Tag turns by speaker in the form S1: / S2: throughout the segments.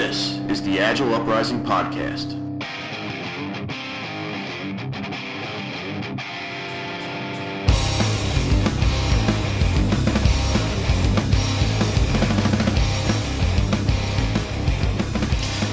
S1: This is the Agile Uprising Podcast.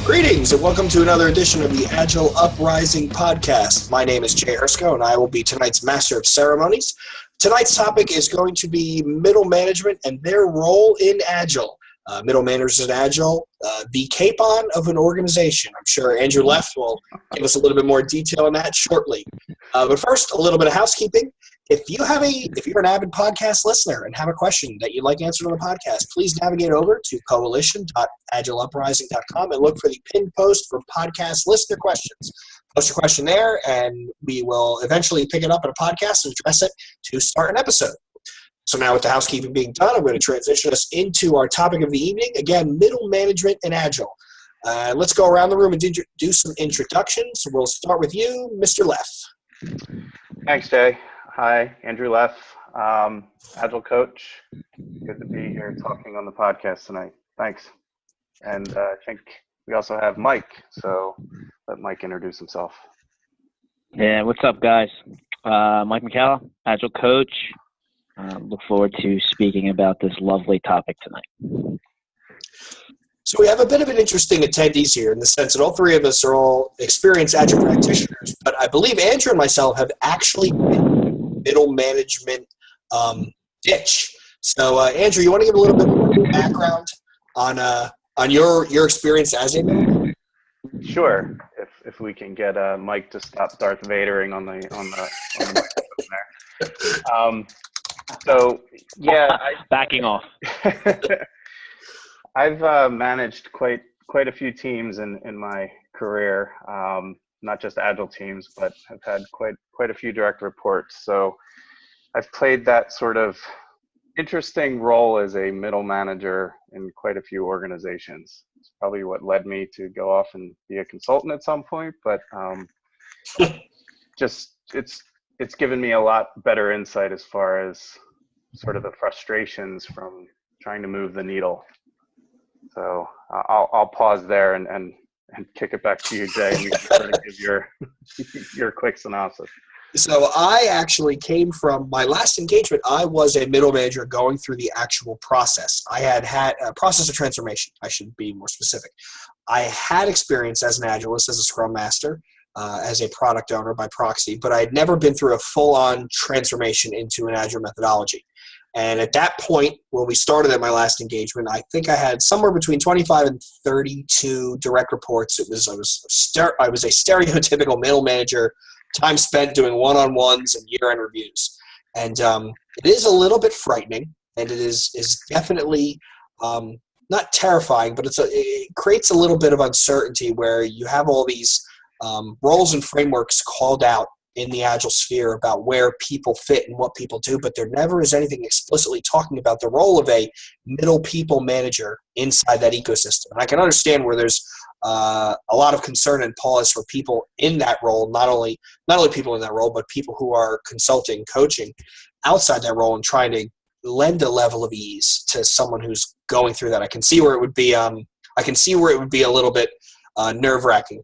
S2: Greetings and welcome to another edition of the Agile Uprising Podcast. My name is Jay Ersko and I will be tonight's Master of Ceremonies. Tonight's topic is going to be middle management and their role in Agile. Middle managers in Agile, the capon of an organization. I'm sure Andrew Leff will give us a little bit more detail on that shortly. But first, a little bit of housekeeping. If you're an avid podcast listener and have a question that you'd like answered on the podcast, please navigate over to coalition.agileuprising.com and look for the pinned post for podcast listener questions. Post your question there, and we will eventually pick it up in a podcast and address it to start an episode. So now with the housekeeping being done, I'm going to transition us into our topic of the evening. Again, middle management and Agile. Let's go around the room and do some introductions. We'll start with you, Mr. Leff.
S3: Thanks, Jay. Hi, Andrew Leff, Agile coach. Good to be here talking on the podcast tonight. Thanks. And I think we also have Mike, so let Mike introduce himself.
S4: Yeah, what's up, guys? Mike McCalla, Agile coach. Look forward to speaking about this lovely topic tonight.
S2: So we have a bit of an interesting attendees here in the sense that all three of us are all experienced Agile practitioners, but I believe Andrew and myself have actually been middle management ditch. So Andrew, you want to give a little bit more background on your experience as a middle manager?
S3: Sure. If we can get Mike to stop Darth Vadering on the microphone there. So yeah,
S4: backing off.
S3: I've managed quite a few teams in my career, not just Agile teams, but I've had quite a few direct reports. So I've played that sort of interesting role as a middle manager in quite a few organizations. It's probably what led me to go off and be a consultant at some point, but just it's given me a lot better insight as far as sort of the frustrations from trying to move the needle. So I'll pause there and kick it back to you, Jay, and you can sort of give your quick synopsis.
S2: So I actually came from my last engagement. I was a middle manager going through the actual process. I had a process of transformation. I should be more specific. I had experience as an Agilist, as a Scrum Master, as a product owner by proxy, but I had never been through a full-on transformation into an Agile methodology. And at that point, when we started at my last engagement, I think I had somewhere between 25 and 32 direct reports. I was a stereotypical middle manager, time spent doing one-on-ones and year-end reviews. And it is a little bit frightening, and it is definitely not terrifying, but it creates a little bit of uncertainty where you have all these roles and frameworks called out in the Agile sphere about where people fit and what people do, but there never is anything explicitly talking about the role of a middle people manager inside that ecosystem. And I can understand where there's a lot of concern and pause for people in that role, not only people in that role, but people who are consulting, coaching outside that role and trying to lend a level of ease to someone who's going through that. I can see where it would be a little bit nerve-wracking.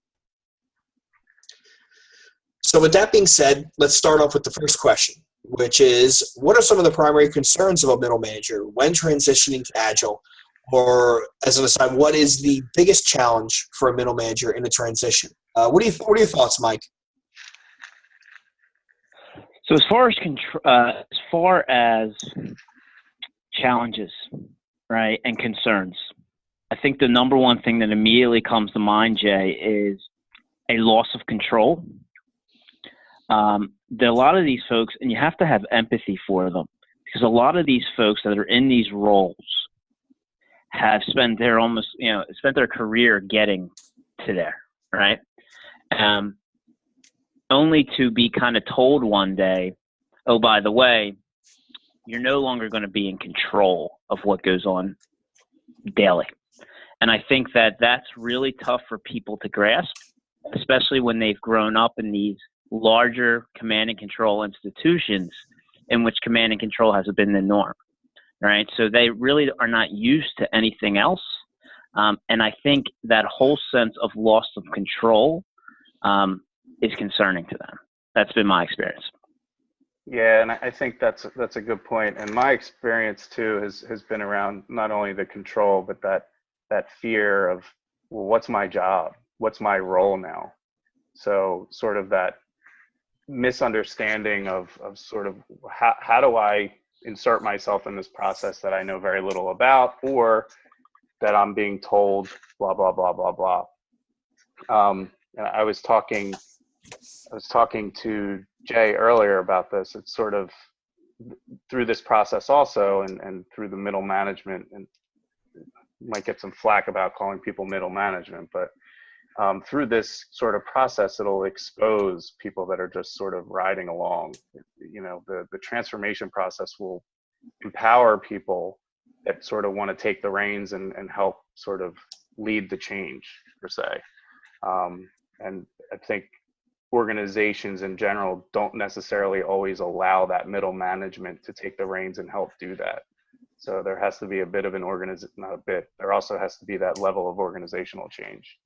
S2: So with that being said, let's start off with the first question, which is, what are some of the primary concerns of a middle manager when transitioning to Agile? Or as an aside, what is the biggest challenge for a middle manager in a transition? What are your thoughts, Mike?
S4: So as far as challenges, right, and concerns, I think the number one thing that immediately comes to mind, Jay, is a loss of control. There are a lot of these folks, and you have to have empathy for them, because a lot of these folks that are in these roles have spent their career getting to there, right? Only to be kind of told one day, oh, by the way, you're no longer going to be in control of what goes on daily. And I think that that's really tough for people to grasp, especially when they've grown up in these larger command and control institutions in which command and control has been the norm, right? So they really are not used to anything else. And I think that whole sense of loss of control is concerning to them. That's been my experience.
S3: Yeah, and I think that's a good point. And my experience too has been around not only the control, but that fear of, well, what's my job? What's my role now? So sort of that misunderstanding of sort of how do I insert myself in this process that I know very little about, or that I'm being told blah blah blah blah blah. And I was talking to Jay earlier about this. It's sort of through this process also, and through the middle management, and might get some flack about calling people middle management, but through this sort of process, it'll expose people that are just sort of riding along. You know, the transformation process will empower people that sort of want to take the reins and help sort of lead the change, per se. And I think organizations in general don't necessarily always allow that middle management to take the reins and help do that. So there has to be a bit of an there also has to be that level of organizational change.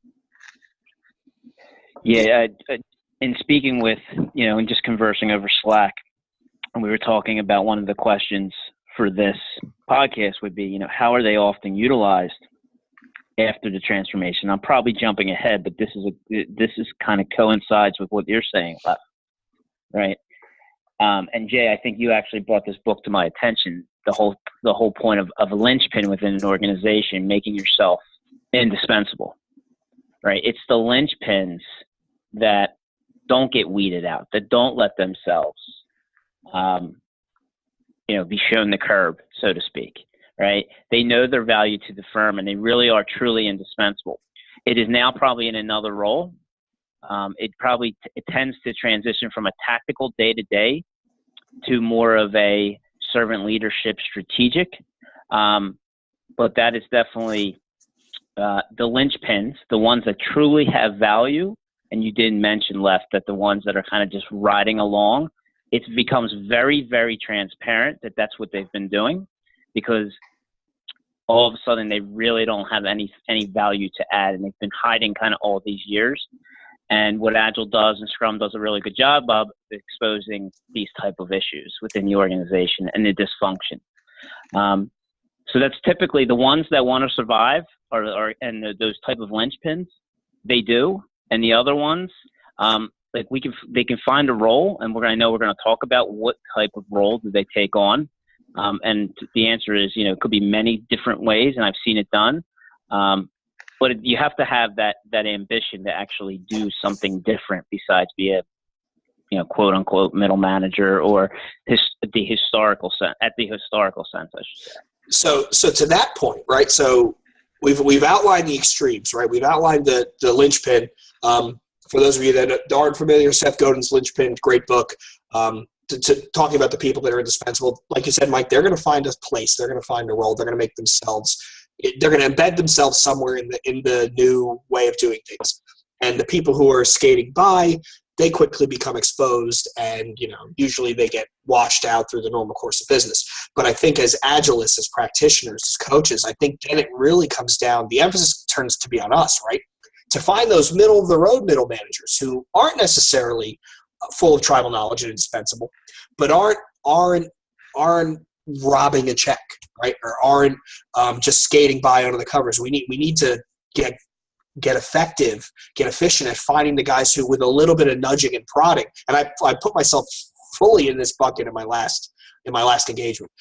S4: Yeah, in speaking with, and just conversing over Slack, and we were talking about one of the questions for this podcast would be, how are they often utilized after the transformation? I'm probably jumping ahead, but this is kind of coincides with what you're saying, right? And Jay, I think you actually brought this book to my attention. The whole point of a linchpin within an organization, making yourself indispensable, right? It's the linchpins that don't get weeded out, that don't let themselves, be shown the curb, so to speak, right? They know their value to the firm, and they really are truly indispensable. It is now probably in another role. It tends to transition from a tactical day-to-day to more of a servant leadership strategic. But that is definitely the linchpins, the ones that truly have value. And you didn't mention that the ones that are kind of just riding along, it becomes very, very transparent that that's what they've been doing, because all of a sudden they really don't have any value to add, and they've been hiding kind of all these years. And what Agile does and Scrum does a really good job of exposing these type of issues within the organization and the dysfunction. So that's typically the ones that want to survive and those type of linchpins, they do. And the other ones, they can find a role, and we're going to talk about what type of role do they take on. And the answer is, it could be many different ways, and I've seen it done. But you have to have that ambition to actually do something different besides be a, quote unquote middle manager, or at the historical sense, I should say.
S2: So to that point, right? So we've outlined the extremes, right? We've outlined the linchpin. For those of you that aren't familiar, Seth Godin's Linchpin, great book. To talking about the people that are indispensable, like you said, Mike, they're going to find a place, they're going to find a role, they're going to make themselves, they're going to embed themselves somewhere in the new way of doing things. And the people who are skating by, they quickly become exposed, and usually they get washed out through the normal course of business. But I think as agilists, as practitioners, as coaches, I think then it really comes down, the emphasis turns to be on us, right? To find those middle of the road middle managers who aren't necessarily full of tribal knowledge and indispensable, but aren't robbing a check, right? Or aren't just skating by under the covers. We need to get effective, get efficient at finding the guys who, with a little bit of nudging and prodding, and I put myself fully in this bucket in my last engagement.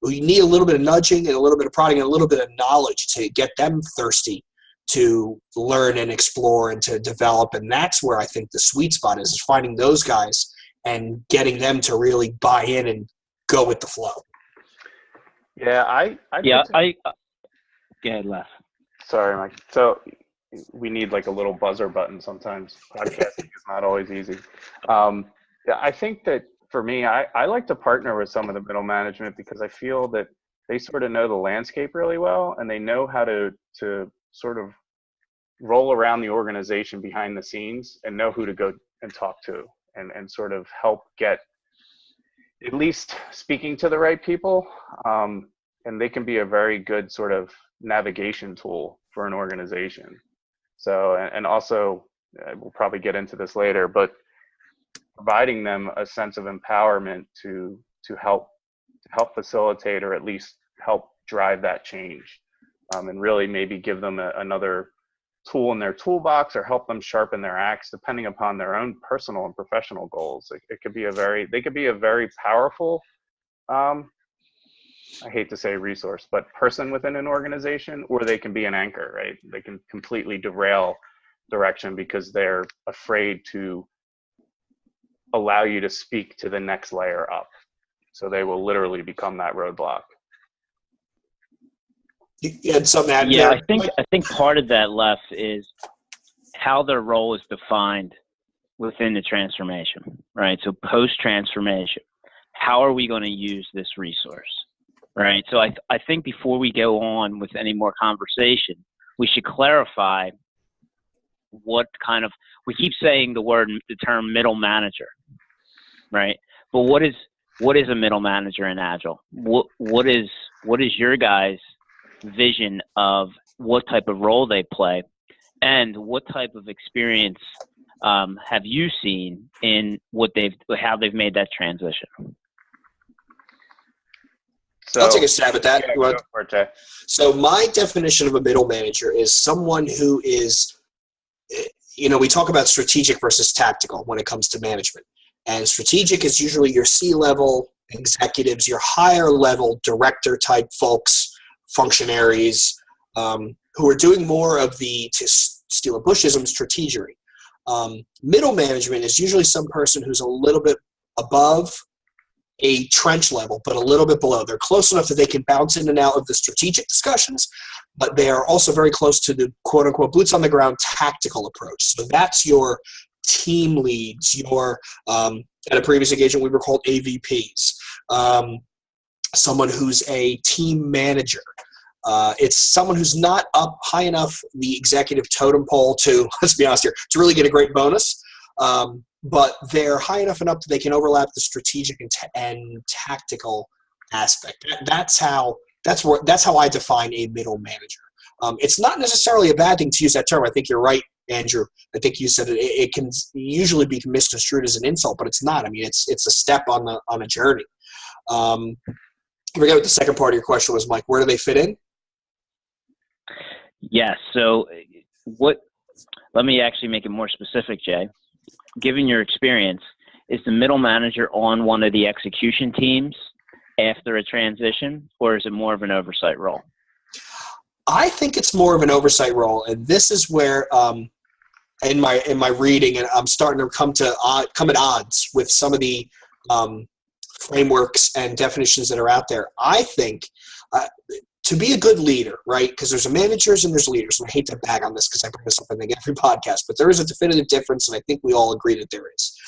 S2: We need a little bit of nudging and a little bit of prodding and a little bit of knowledge to get them thirsty to learn and explore and to develop. And that's where I think the sweet spot is finding those guys and getting them to really buy in and go with the flow.
S3: Yeah,
S2: Go ahead, Les.
S3: Sorry, Mike. So we need like a little buzzer button sometimes. Podcasting is not always easy. I think that for me, I like to partner with some of the middle management, because I feel that they sort of know the landscape really well, and they know how to sort of roll around the organization behind the scenes and know who to go and talk to, and sort of help get at least speaking to the right people. and they can be a very good sort of navigation tool for an organization. So, and also, we'll probably get into this later, but providing them a sense of empowerment to help facilitate, or at least help drive that change, and really maybe give them another tool in their toolbox, or help them sharpen their axe depending upon their own personal and professional goals. It could be they could be a very powerful, I hate to say resource, but person within an organization, or they can be an anchor, right? They can completely derail direction because they're afraid to allow you to speak to the next layer up. So they will literally become that roadblock.
S2: You had something to add
S4: Yeah,
S2: there?
S4: I think part of that, Les, is how their role is defined within the transformation, right? So post-transformation, how are we going to use this resource, right? So I think before we go on with any more conversation, we should clarify what kind of, we keep saying the term middle manager, right? But what is a middle manager in Agile? What is your guys' vision of what type of role they play, and what type of experience have you seen in how they've made that transition?
S2: So, I'll take a stab at that.
S3: Yeah, go for it, Jay.
S2: So my definition of a middle manager is someone who is, we talk about strategic versus tactical when it comes to management. And strategic is usually your C-level executives, your higher level director type folks, functionaries, who are doing more of the, to steal a Bushism, strategery. Middle management is usually some person who's a little bit above a trench level, but a little bit below. They're close enough that they can bounce in and out of the strategic discussions, but they are also very close to the quote-unquote boots on the ground tactical approach. So that's your team leads, your at a previous engagement we were called AVPs, someone who's a team manager. It's someone who's not up high enough the executive totem pole to, let's be honest here, to really get a great bonus, but they're high enough and up that they can overlap the strategic and tactical aspect. That's how I define a middle manager. It's not necessarily a bad thing to use that term. I think you're right, Andrew. I think you said it can usually be misconstrued as an insult, but it's not. I mean, it's a step on a journey. I forget what the second part of your question was, Mike. Where do they fit in?
S4: Yes. So let me actually make it more specific, Jay. Given your experience, is the middle manager on one of the execution teams after a transition, or is it more of an oversight role?
S2: I think it's more of an oversight role, and this is where in my reading, and I'm starting to come at odds with some of the frameworks and definitions that are out there. I think to be a good leader, right, because there's managers and there's leaders, and I hate to bag on this because I bring this up in every podcast, but there is a definitive difference, and I think we all agree that there is.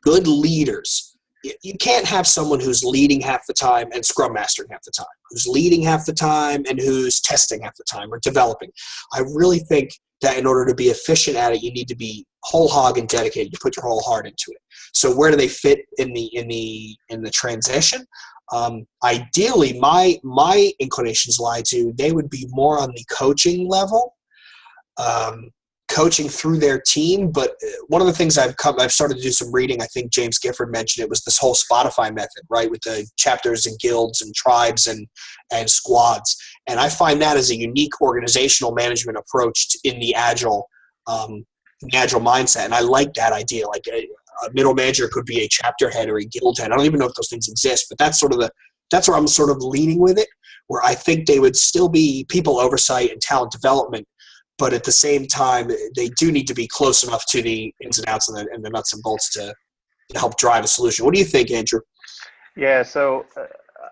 S2: Good leaders, you can't have someone who's leading half the time and scrum mastering half the time, who's leading half the time and who's testing half the time or developing. I really think that in order to be efficient at it, you need to be whole hog and dedicated. You put your whole heart into it. So where do they fit in the transition? Ideally, my inclinations lie to they would be more on the coaching level, coaching through their team. But one of the things I've started to do some reading. I think James Gifford mentioned it, was this whole Spotify method, right, with the chapters and guilds and tribes and squads. And I find that as a unique organizational management approach in the agile mindset. And I like that idea. Like a middle manager could be a chapter head or a guild head. I don't even know if those things exist, but that's where I'm sort of leaning with it, where I think they would still be people oversight and talent development, but at the same time, they do need to be close enough to the ins and outs and the nuts and bolts to help drive a solution. What do you think, Andrew?
S3: Yeah, so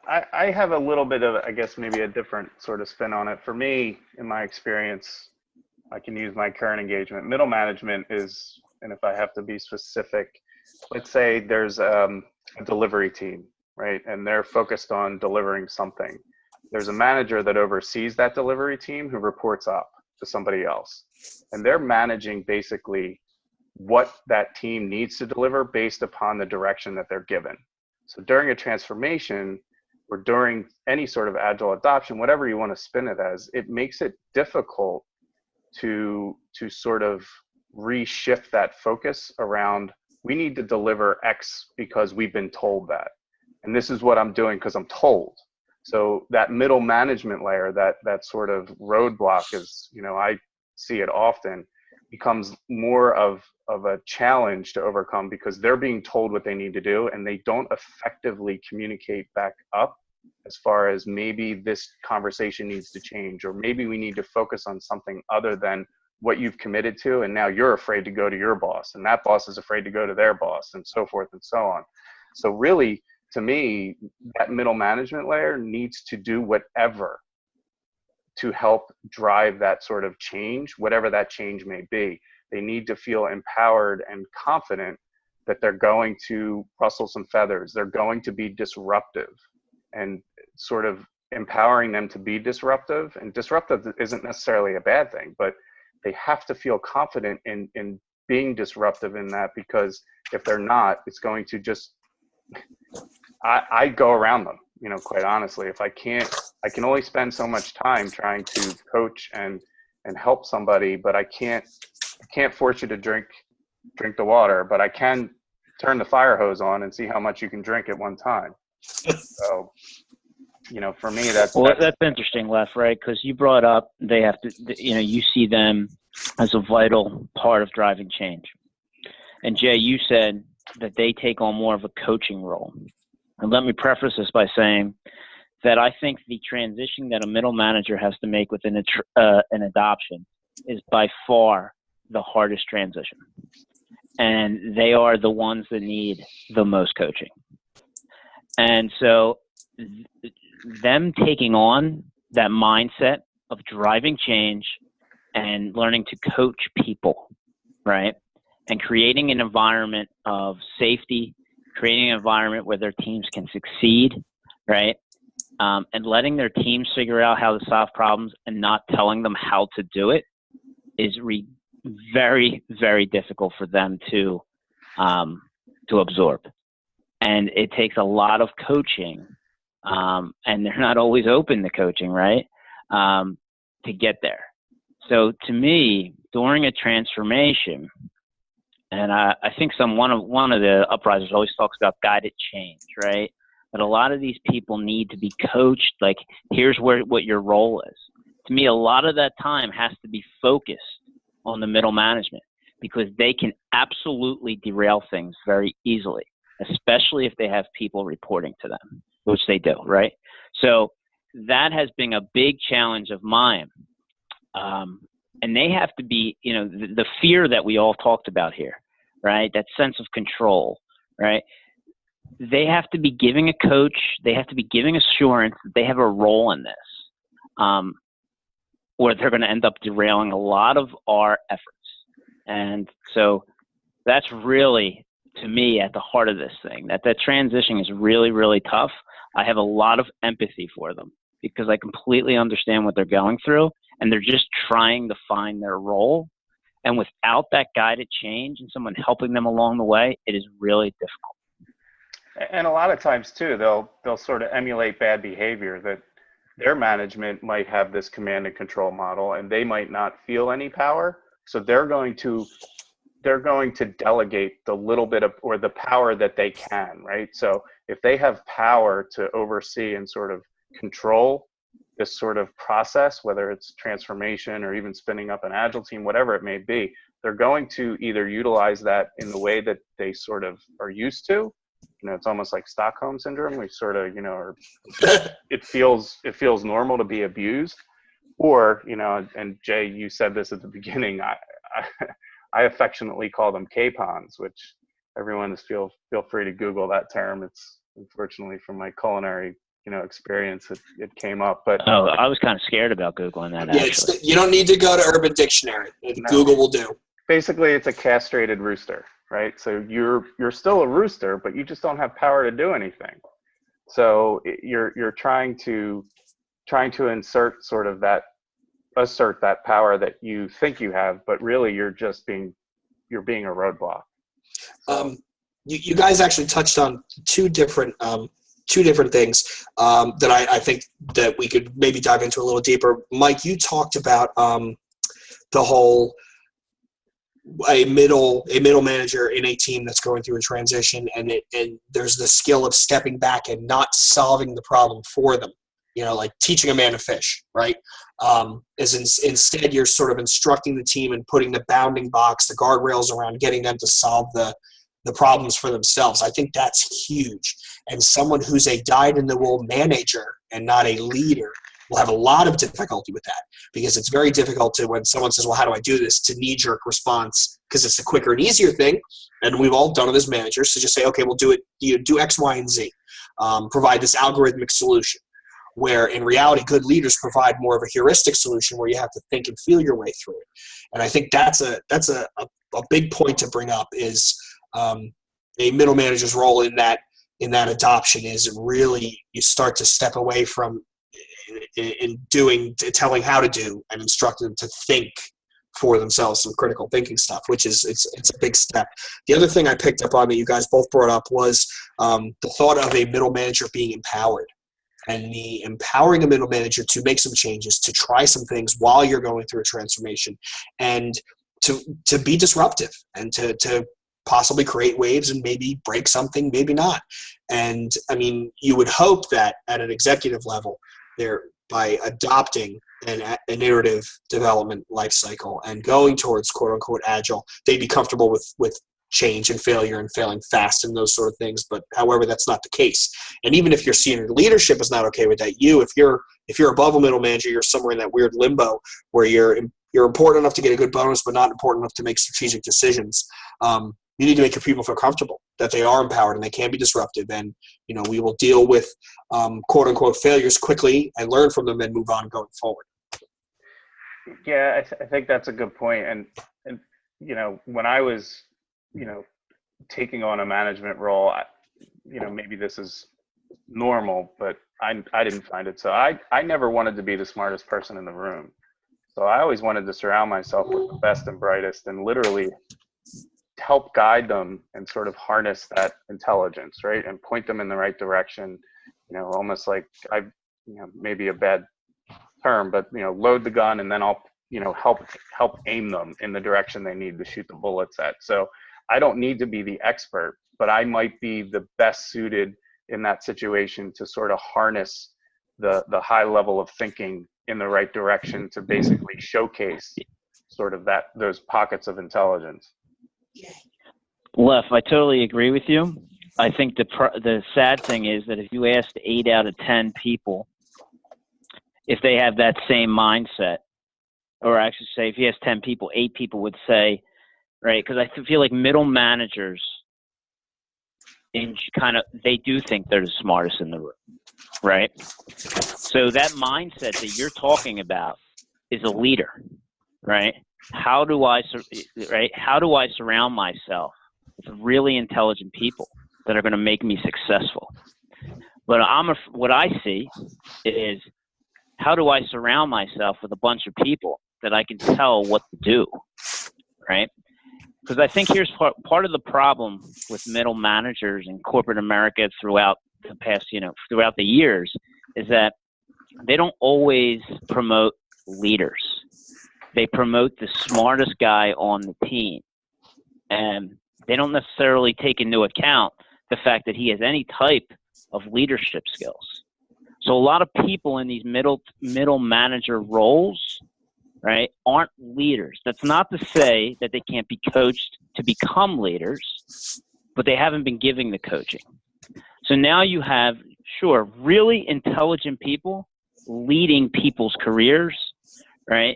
S3: I have a little bit of, I guess, maybe a different sort of spin on it. For me, in my experience, I can use my current engagement. Middle management is, and if I have to be specific, let's say there's a delivery team, right? And they're focused on delivering something. There's a manager that oversees that delivery team who reports up to somebody else. And they're managing basically what that team needs to deliver based upon the direction that they're given. So during a transformation, or during any sort of agile adoption, whatever you want to spin it as, it makes it difficult to sort of reshift that focus around, we need to deliver X because we've been told that. And this is what I'm doing because I'm told. So that middle management layer, that sort of roadblock is, I see it often, becomes more of a challenge to overcome because they're being told what they need to do and they don't effectively communicate back up as far as maybe this conversation needs to change, or maybe we need to focus on something other than what you've committed to, and now you're afraid to go to your boss and that boss is afraid to go to their boss, and so forth and so on. So really, to me, that middle management layer needs to do whatever to help drive that sort of change, whatever that change may be. They need to feel empowered and confident that they're going to rustle some feathers, they're going to be disruptive, and sort of empowering them to be disruptive. And disruptive isn't necessarily a bad thing, but they have to feel confident in being disruptive in that, because if they're not, it's going to just, I go around them, quite honestly. If I can only spend so much time trying to coach and help somebody, but I can't force you to drink the water, but I can turn the fire hose on and see how much you can drink at one time. So, for me, that's
S4: interesting, Les, right? Because you brought up they have to, you see them as a vital part of driving change. And Jay, you said that they take on more of a coaching role. And let me preface this by saying that I think the transition that a middle manager has to make within an adoption is by far the hardest transition. And they are the ones that need the most coaching. And so them taking on that mindset of driving change and learning to coach people, right? And creating an environment of safety, creating an environment where their teams can succeed, right? And letting their teams figure out how to solve problems and not telling them how to do it is very, very difficult for them to absorb. And it takes a lot of coaching, and they're not always open to coaching, right, to get there. So to me, during a transformation, and I think one of the uprisers always talks about guided change, right? But a lot of these people need to be coached, like, here's what your role is. To me, a lot of that time has to be focused on the middle management, because they can absolutely derail things very easily, especially if they have people reporting to them, which they do, right? So that has been a big challenge of mine. And they have to be, the fear that we all talked about here, right? That sense of control, right? They have to be giving a coach, they have to be giving assurance that they have a role in this, or they're going to end up derailing a lot of our efforts. And so that's really, to me, at the heart of this thing, that transition is really, really tough. I have a lot of empathy for them because I completely understand what they're going through, and they're just trying to find their role. And without that guided change and someone helping them along the way, it is really difficult.
S3: And a lot of times too, they'll sort of emulate bad behavior, that their management might have this command and control model and they might not feel any power. So they're going to delegate the little bit of, or the power that they can, right? So if they have power to oversee and sort of control this sort of process, whether it's transformation or even spinning up an agile team, whatever it may be, they're going to either utilize that in the way that they sort of are used to. It's almost like Stockholm syndrome. We sort of, it feels normal to be abused, or, and Jay, you said this at the beginning, I affectionately call them capons, which everyone is feel free to Google that term. It's unfortunately from my culinary, experience, it came up. But
S4: I was kind of scared about Googling that.
S2: Yeah, you don't need to go to Urban Dictionary. Google will do.
S3: Basically, it's a castrated rooster, right? So you're still a rooster, but you just don't have power to do anything. So you're trying to assert that power that you think you have, but really you're being a roadblock. So,
S2: you guys actually touched on two different two different things that I think that we could maybe dive into a little deeper. Mike, you talked about the whole a middle manager in a team that's going through a transition, and there's the skill of stepping back and not solving the problem for them. Like teaching a man to fish, right? Instead you're sort of instructing the team and putting the bounding box, the guardrails around getting them to solve the problems for themselves. I think that's huge. And someone who's a dyed-in-the-wool manager and not a leader will have a lot of difficulty with that, because it's very difficult to, when someone says, well, how do I do this, to knee-jerk response, because it's a quicker and easier thing. And we've all done it as managers. So just say, okay, we'll do it. You do X, Y, and Z. Provide this algorithmic solution. Where in reality, good leaders provide more of a heuristic solution where you have to think and feel your way through it. And I think that's a big point to bring up, is a middle manager's role in that adoption is really, you start to step away from telling how to do, and instruct them to think for themselves, some critical thinking stuff, which is it's a big step. The other thing I picked up on that you guys both brought up was the thought of a middle manager being empowered. And the empowering a middle manager to make some changes, to try some things while you're going through a transformation, and to be disruptive, and to possibly create waves and maybe break something, maybe not. And I mean, you would hope that at an executive level, by adopting an iterative development life cycle and going towards quote unquote agile, they'd be comfortable with change and failure and failing fast and those sort of things. But however, that's not the case. And even if your senior leadership is not okay with that, if you're above a middle manager, you're somewhere in that weird limbo where you're important enough to get a good bonus, but not important enough to make strategic decisions. You need to make your people feel comfortable that they are empowered and they can be disruptive. And, we will deal with quote unquote failures quickly and learn from them and move on going forward.
S3: Yeah, I think that's a good point. And when I was, taking on a management role, maybe this is normal, but I didn't find it. So I never wanted to be the smartest person in the room. So I always wanted to surround myself with the best and brightest, and literally help guide them and sort of harness that intelligence, right? And point them in the right direction, almost like maybe a bad term, but, load the gun, and then I'll, help aim them in the direction they need to shoot the bullets at. So I don't need to be the expert, but I might be the best suited in that situation to sort of harness the high level of thinking in the right direction to basically showcase sort of those pockets of intelligence.
S4: Lef, I totally agree with you. I think the sad thing is that if you asked 8 out of 10 people if they have that same mindset, or I should say if you ask 10 people, 8 people would say, right, because I feel like middle managers they do think they're the smartest in the room, right? So that mindset that you're talking about is a leader, right? How do I surround myself with really intelligent people that are going to make me successful? But what I see is, how do I surround myself with a bunch of people that I can tell what to do, right? Because I think here's part of the problem with middle managers in corporate America throughout the past, throughout the years, is that they don't always promote leaders. They promote the smartest guy on the team, and they don't necessarily take into account the fact that he has any type of leadership skills. So a lot of people in these middle manager roles, right, aren't leaders. That's not to say that they can't be coached to become leaders, but they haven't been giving the coaching. So now you have, really intelligent people leading people's careers, right?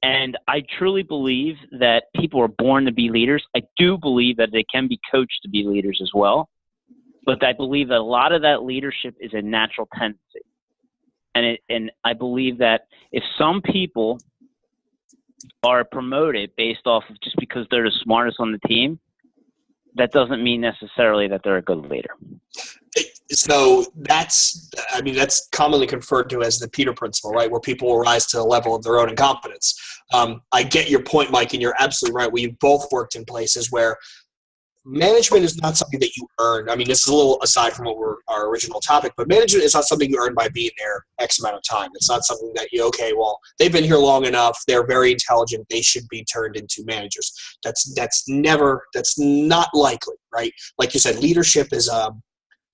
S4: And I truly believe that people are born to be leaders. I do believe that they can be coached to be leaders as well. But I believe that a lot of that leadership is a natural tendency. And I believe that if some people are promoted based off of just because they're the smartest on the team, that doesn't mean necessarily that they're a good leader.
S2: So that's commonly referred to as the Peter principle, right? Where people will rise to the level of their own incompetence. I get your point, Mike, and you're absolutely right. We've both worked in places where management is not something that you earn. I mean, this is a little aside from our original topic, but management is not something you earn by being there X amount of time. It's not something that okay, well, they've been here long enough. They're very intelligent. They should be turned into managers. That's not likely, right? Like you said, leadership is one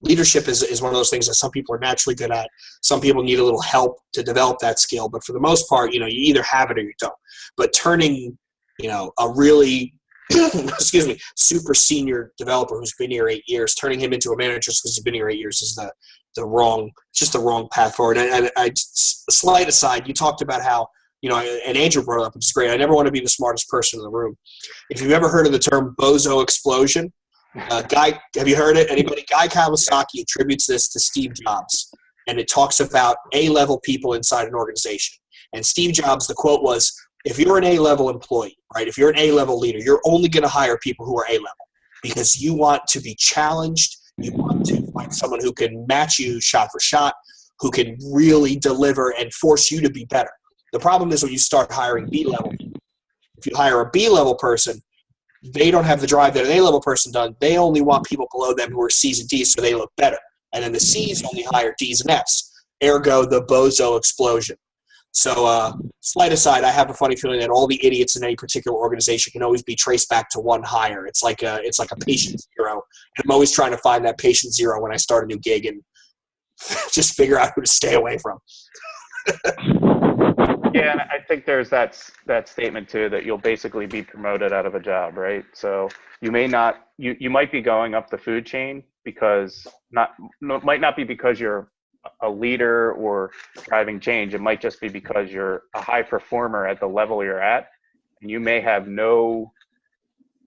S2: of those things that some people are naturally good at. Some people need a little help to develop that skill, but for the most part, you either have it or you don't. But turning, a really excuse me, super senior developer who's been here 8 years, turning him into a manager just because he's been here 8 years is the wrong path forward. And slight aside, you talked about how, and Andrew brought it up, it's great. I never want to be the smartest person in the room. If you've ever heard of the term bozo explosion, Guy, have you heard it? Anybody? Guy Kawasaki attributes this to Steve Jobs, and it talks about A-level people inside an organization. And Steve Jobs, the quote was, if you're an A-level employee, right, if you're an A-level leader, you're only going to hire people who are A-level because you want to be challenged. You want to find someone who can match you shot for shot, who can really deliver and force you to be better. The problem is when you start hiring B-level people. If you hire a B-level person, they don't have the drive that an A-level person does. They only want people below them who are C's and D's so they look better. And then the C's only hire D's and F's. Ergo, the bozo explosion. So, slight aside, I have a funny feeling that all the idiots in any particular organization can always be traced back to one hire. It's like a patient zero. And I'm always trying to find that patient zero when I start a new gig and just figure out who to stay away from.
S3: Yeah, and I think there's that statement too that you'll basically be promoted out of a job, right? So you may not, you might be going up the food chain because might not be because you're a leader or driving change. It might just be because you're a high performer at the level you're at, and you may have no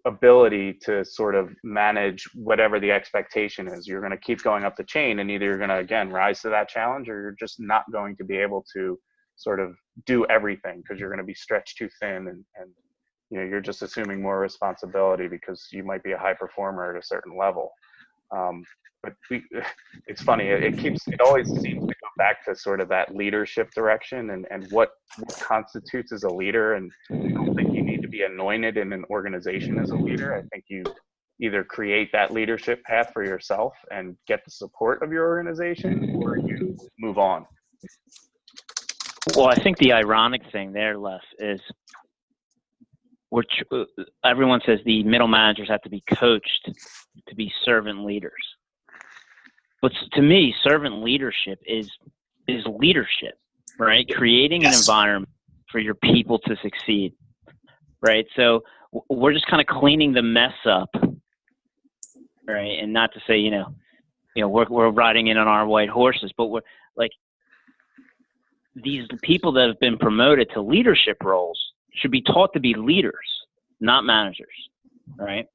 S3: ability to sort of manage whatever the expectation is. You're going to keep going up the chain, and either you're going to, again, rise to that challenge, or you're just not going to be able to sort of do everything because you're going to be stretched too thin, and you're just assuming more responsibility because you might be a high performer at a certain level. But it's funny, it always seems to go back to sort of that leadership direction and what constitutes as a leader. And I don't think you need to be anointed in an organization as a leader. I think you either create that leadership path for yourself and get the support of your organization, or you move on.
S4: Well, I think the ironic thing there, Les, is everyone says the middle managers have to be coached to be servant leaders. But to me, servant leadership is leadership, right? Creating an environment for your people to succeed, right? So we're just kind of cleaning the mess up, right? And not to say, we're riding in on our white horses, but we're like, these people that have been promoted to leadership roles should be taught to be leaders, not managers, right?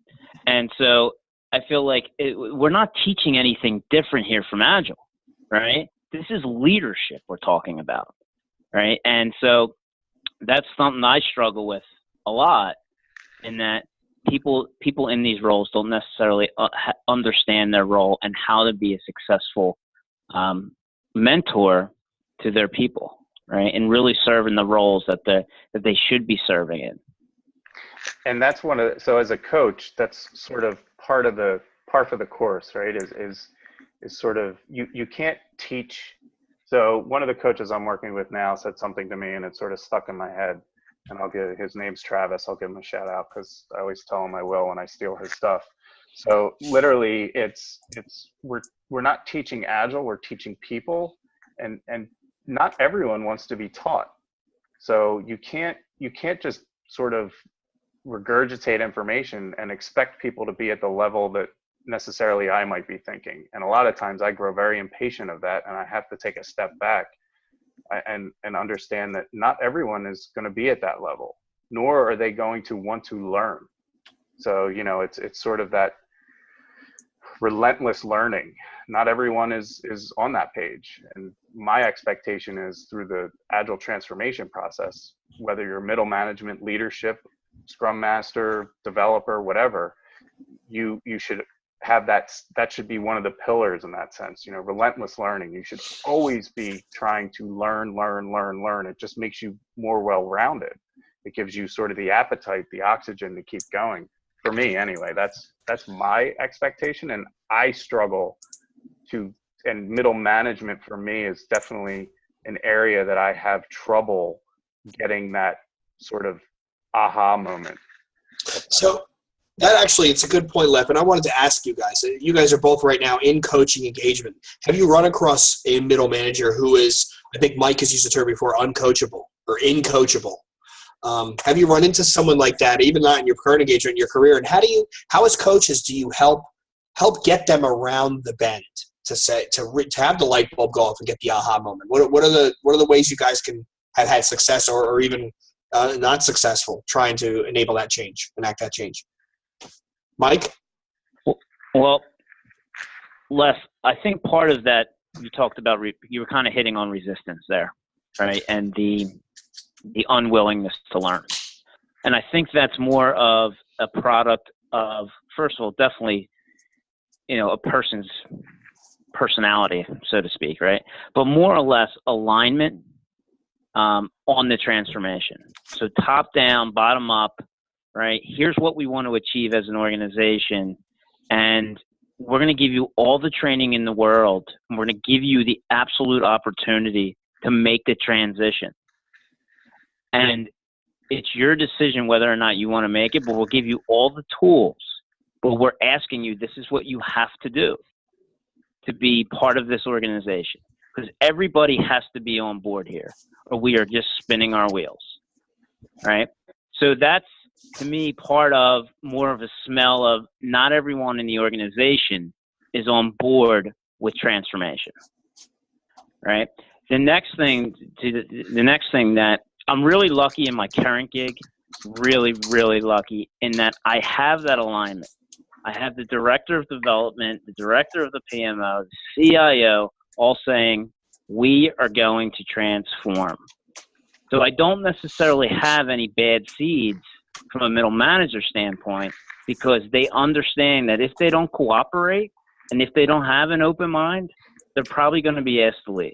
S4: And so I feel like we're not teaching anything different here from Agile, right? This is leadership we're talking about, right? And so that's something I struggle with a lot, in that people in these roles don't necessarily understand their role and how to be a successful mentor to their people, right? And really serve in the roles that they should be serving in.
S3: And that's so as a coach, that's sort of part of the course, right? Is sort of, you can't teach. So one of the coaches I'm working with now said something to me, and it sort of stuck in my head, and his name's Travis. I'll give him a shout out because I always tell him I will when I steal his stuff. So literally we're not teaching Agile, we're teaching people, and not everyone wants to be taught. So you can't just sort of regurgitate information and expect people to be at the level that necessarily I might be thinking. And a lot of times I grow very impatient of that, and I have to take a step back and understand that not everyone is going to be at that level, nor are they going to want to learn. So, it's sort of that relentless learning. Not everyone is on that page. And my expectation is through the Agile transformation process, whether you're middle management, leadership, Scrum Master, developer, whatever, you should have that should be one of the pillars in that sense, relentless learning. You should always be trying to learn. It just makes you more well-rounded. It gives you sort of the appetite, the oxygen to keep going. for me anyway. That's my expectation, and I struggle to. And middle management for me is definitely an area that I have trouble getting that sort of aha moment.
S2: So that actually, it's a good point, Lev. And I wanted to ask you guys. You guys are both right now in coaching engagement. Have you run across a middle manager who is, I think Mike has used the term before, uncoachable or incoachable? Have you run into someone like that, even not in your current engagement, in your career? And how as coaches do you help get them around the bend to have the light bulb go off and get the aha moment? What are the ways you guys can have had success or even not successful trying to enable that change, enact that change? Mike?
S4: Well, Les, I think part of that you talked about, you were kind of hitting on resistance there, right? And the unwillingness to learn. And I think that's more of a product of, first of all, definitely, a person's personality, so to speak, right? But more or less alignment on the transformation. So top down, bottom up, right? Here's what we want to achieve as an organization, and we're going to give you all the training in the world, and we're going to give you the absolute opportunity to make the transition. And it's your decision whether or not you want to make it, but we'll give you all the tools. But we're asking you, this is what you have to do to be part of this organization, because everybody has to be on board here, or we are just spinning our wheels, right? So that's, to me, part of more of a smell of not everyone in the organization is on board with transformation, right? The next thing that I'm really lucky in my current gig, really, really lucky in that I have that alignment. I have the director of development, the director of the PMO, the CIO, all saying, we are going to transform. So I don't necessarily have any bad seeds from a middle manager standpoint, because they understand that if they don't cooperate and if they don't have an open mind, they're probably going to be asked to leave.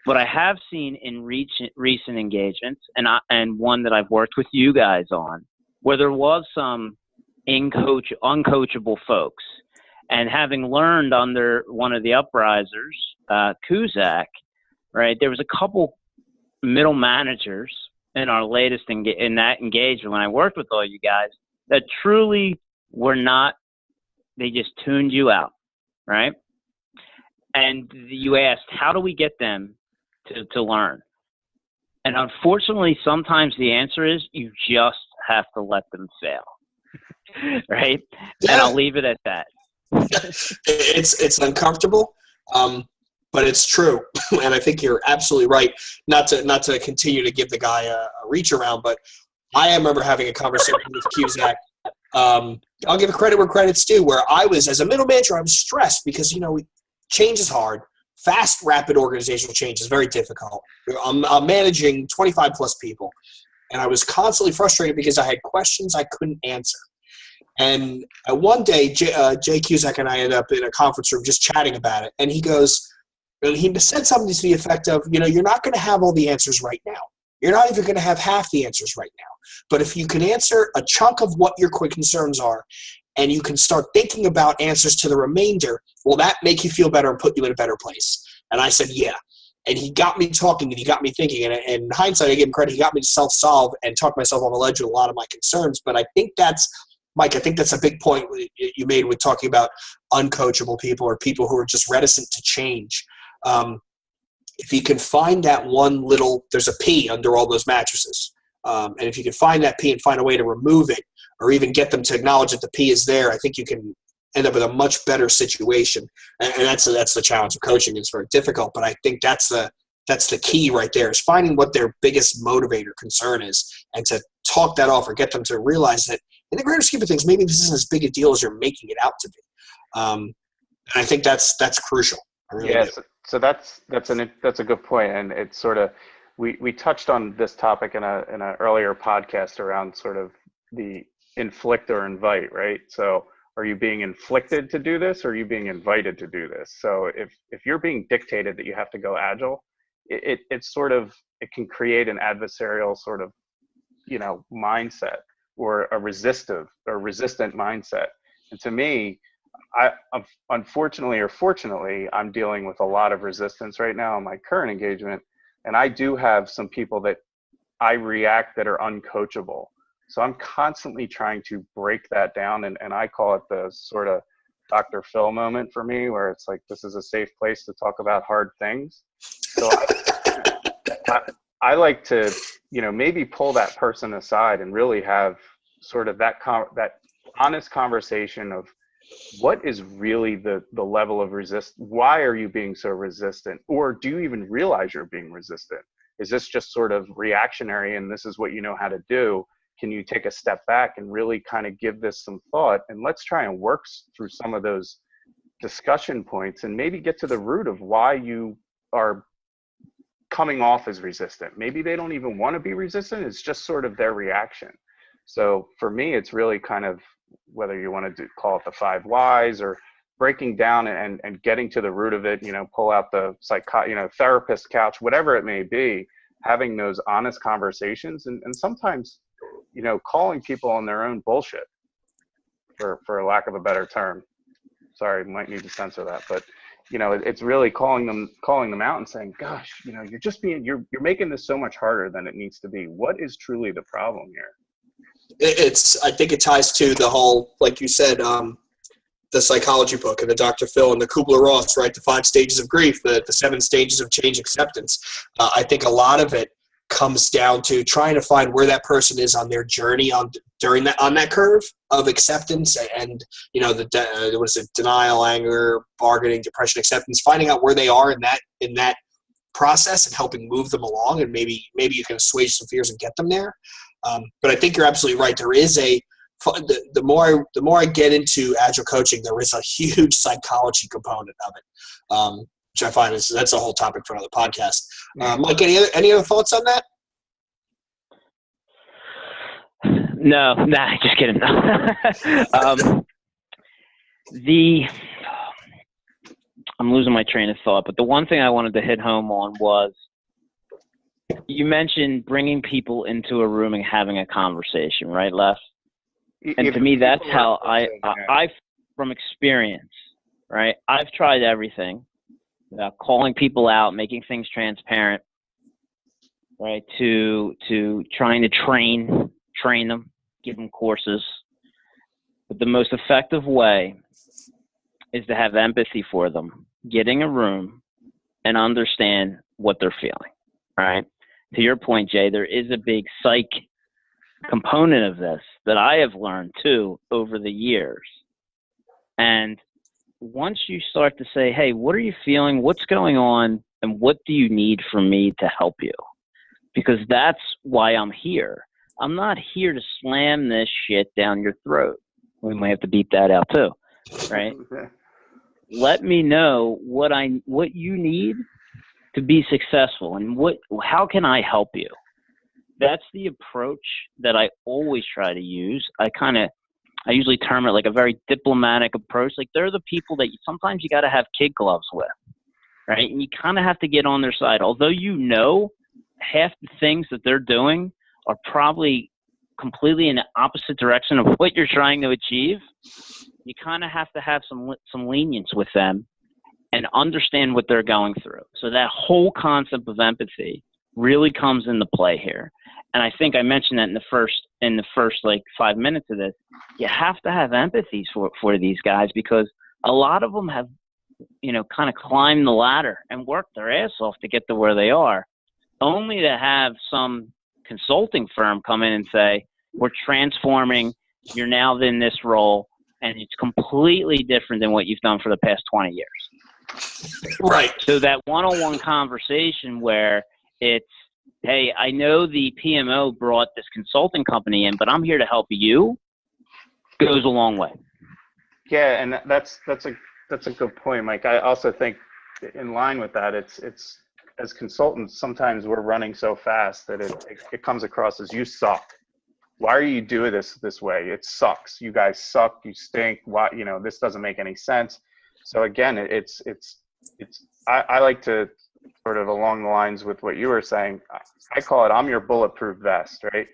S4: What I have seen in recent engagements, and one that I've worked with you guys on, where there was some uncoachable folks, and having learned under one of the uprisers, Cusack, right, there was a couple middle managers in our latest in that engagement when I worked with all you guys that truly were not, they just tuned you out, right? And you asked, how do we get them to learn? And unfortunately, sometimes the answer is you just have to let them fail, right?
S2: Yeah.
S4: And I'll leave it at that.
S2: It's uncomfortable, but it's true, and I think you're absolutely right. Not to continue to give the guy a reach around, but I remember having a conversation with Cusack. I'll give credit where credit's due. Where I was, as a middle manager, I was stressed because change is hard. Fast, rapid organizational change is very difficult. I'm managing 25 plus people, and I was constantly frustrated because I had questions I couldn't answer. And one day, Jay Cusack and I ended up in a conference room just chatting about it. And he said something to the effect of, you're not going to have all the answers right now. You're not even going to have half the answers right now. But if you can answer a chunk of what your quick concerns are, and you can start thinking about answers to the remainder, will that make you feel better and put you in a better place? And I said, yeah. And he got me talking, and he got me thinking. And in hindsight, I give him credit. He got me to self-solve and talk myself on the ledge with a lot of my concerns. But I think that's a big point you made with talking about uncoachable people or people who are just reticent to change. If you can find that one there's a P under all those mattresses. And if you can find that P and find a way to remove it, or even get them to acknowledge that the P is there, I think you can end up with a much better situation. And that's the challenge of coaching. It's very difficult, but I think that's the key right there, is finding what their biggest motivator concern is, and to talk that off or get them to realize that in the greater scheme of things, maybe this isn't as big a deal as you're making it out to be. And I think that's crucial. I really do.
S3: So that's a good point, and it's sort of we touched on this topic in an earlier podcast around sort of the inflict or invite, right? So are you being inflicted to do this, or are you being invited to do this? So if you're being dictated that you have to go agile, it can create an adversarial sort of mindset. or a resistant mindset. And to me, unfortunately or fortunately, I'm dealing with a lot of resistance right now in my current engagement. And I do have some people that I react that are uncoachable. So I'm constantly trying to break that down. And I call it the sort of Dr. Phil moment for me, where it's like, this is a safe place to talk about hard things. So I like to, maybe pull that person aside and really have sort of that honest conversation of what is really the level of why are you being so resistant? Or do you even realize you're being resistant? Is this just sort of reactionary and this is what you know how to do? Can you take a step back and really kind of give this some thought? And let's try and work through some of those discussion points and maybe get to the root of why you are coming off as resistant. Maybe they don't even want to be resistant. It's just sort of their reaction. So for me, it's really kind of, whether you want to call it the 5 whys or breaking down and getting to the root of it, pull out the therapist couch, whatever it may be, having those honest conversations and sometimes, calling people on their own bullshit, for lack of a better term. Sorry, might need to censor that, but it's really calling them out and saying, gosh, you're making this so much harder than it needs to be. What is truly the problem here?
S2: I think it ties to the whole, like you said, the psychology book and the Dr. Phil and the Kubler-Ross, right? The 5 stages of grief, the 7 stages of change acceptance. I think a lot of it comes down to trying to find where that person is on their journey on that curve of acceptance and denial, anger, bargaining, depression, acceptance, finding out where they are in that process and helping move them along, and maybe you can assuage some fears and get them there. But I think you're absolutely right. There is the more I get into Agile coaching, there is a huge psychology component of it, which I find that's a whole topic for another podcast. Mike, any other thoughts on that?
S4: No, just kidding. I'm losing my train of thought, but the one thing I wanted to hit home on was, you mentioned bringing people into a room and having a conversation, right, Les? And to me, that's how I, from experience, right, I've tried everything, calling people out, making things transparent, right, to trying to train them, give them courses. But the most effective way is to have empathy for them, get in a room and understand what they're feeling, right? To your point, Jay, there is a big psych component of this that I have learned too over the years. And once you start to say, hey, what are you feeling? What's going on? And what do you need from me to help you? Because that's why I'm here. I'm not here to slam this shit down your throat. We might have to beat that out too, right? Let me know what you need to be successful and how can I help you? That's the approach that I always try to use. I usually term it like a very diplomatic approach. Like, they're the people that sometimes you got to have kid gloves with, right? And you kind of have to get on their side. Although half the things that they're doing are probably completely in the opposite direction of what you're trying to achieve, you kind of have to have some lenience with them and understand what they're going through. So that whole concept of empathy really comes into play here. And I think I mentioned that in the first like 5 minutes of this. You have to have empathy for these guys, because a lot of them have, kind of climbed the ladder and worked their ass off to get to where they are, only to have some consulting firm come in and say, we're transforming, you're now in this role, and it's completely different than what you've done for the past 20 years.
S2: Right.
S4: So that one-on-one conversation where it's, hey, I know the PMO brought this consulting company in, but I'm here to help you, goes a long way.
S3: Yeah, and that's a good point, Mike. I also think in line with that, it's as consultants, sometimes we're running so fast that it comes across as, you suck. Why are you doing this way? It sucks. You guys suck. You stink. Why, this doesn't make any sense. So again, I like to sort of along the lines with what you were saying, I call it, I'm your bulletproof vest, right?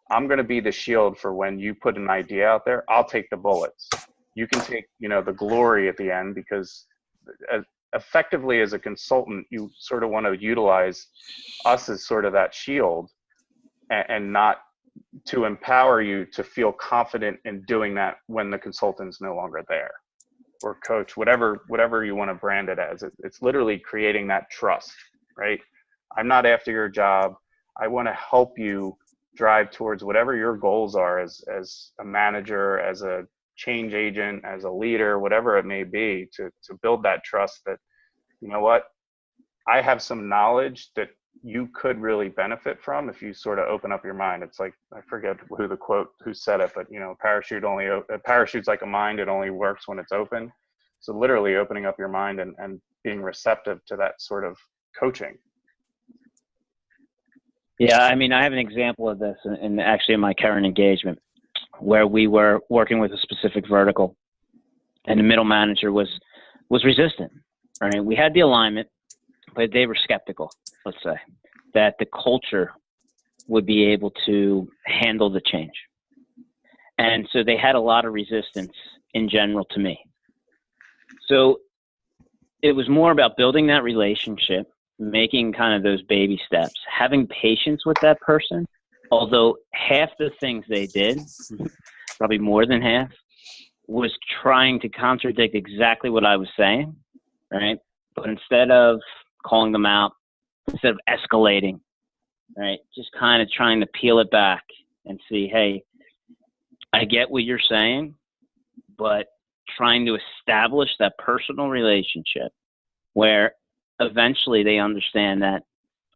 S3: I'm going to be the shield for when you put an idea out there. I'll take the bullets. You can take, the glory at the end, because effectively as a consultant, you sort of want to utilize us as sort of that shield, and not to empower you to feel confident in doing that when the consultant's no longer there, or coach, whatever you want to brand it as. It's literally creating that trust, right? I'm not after your job. I want to help you drive towards whatever your goals are as a manager, as a change agent, as a leader, whatever it may be, to build that trust that, you know what, I have some knowledge that you could really benefit from if you sort of open up your mind. It's like, I forget who said it, but a parachute's like a mind. It only works when it's open. So literally opening up your mind and being receptive to that sort of coaching.
S4: Yeah, I mean, I have an example of this in my current engagement, where we were working with a specific vertical, and the middle manager was resistant. Right, we had the alignment, but they were skeptical, let's say, that the culture would be able to handle the change. And so they had a lot of resistance in general to me. So it was more about building that relationship, making kind of those baby steps, having patience with that person. Although half the things they did, probably more than half, was trying to contradict exactly what I was saying, right? But instead of calling them out, instead of escalating, right, just kind of trying to peel it back and see, hey, I get what you're saying, but trying to establish that personal relationship where eventually they understand that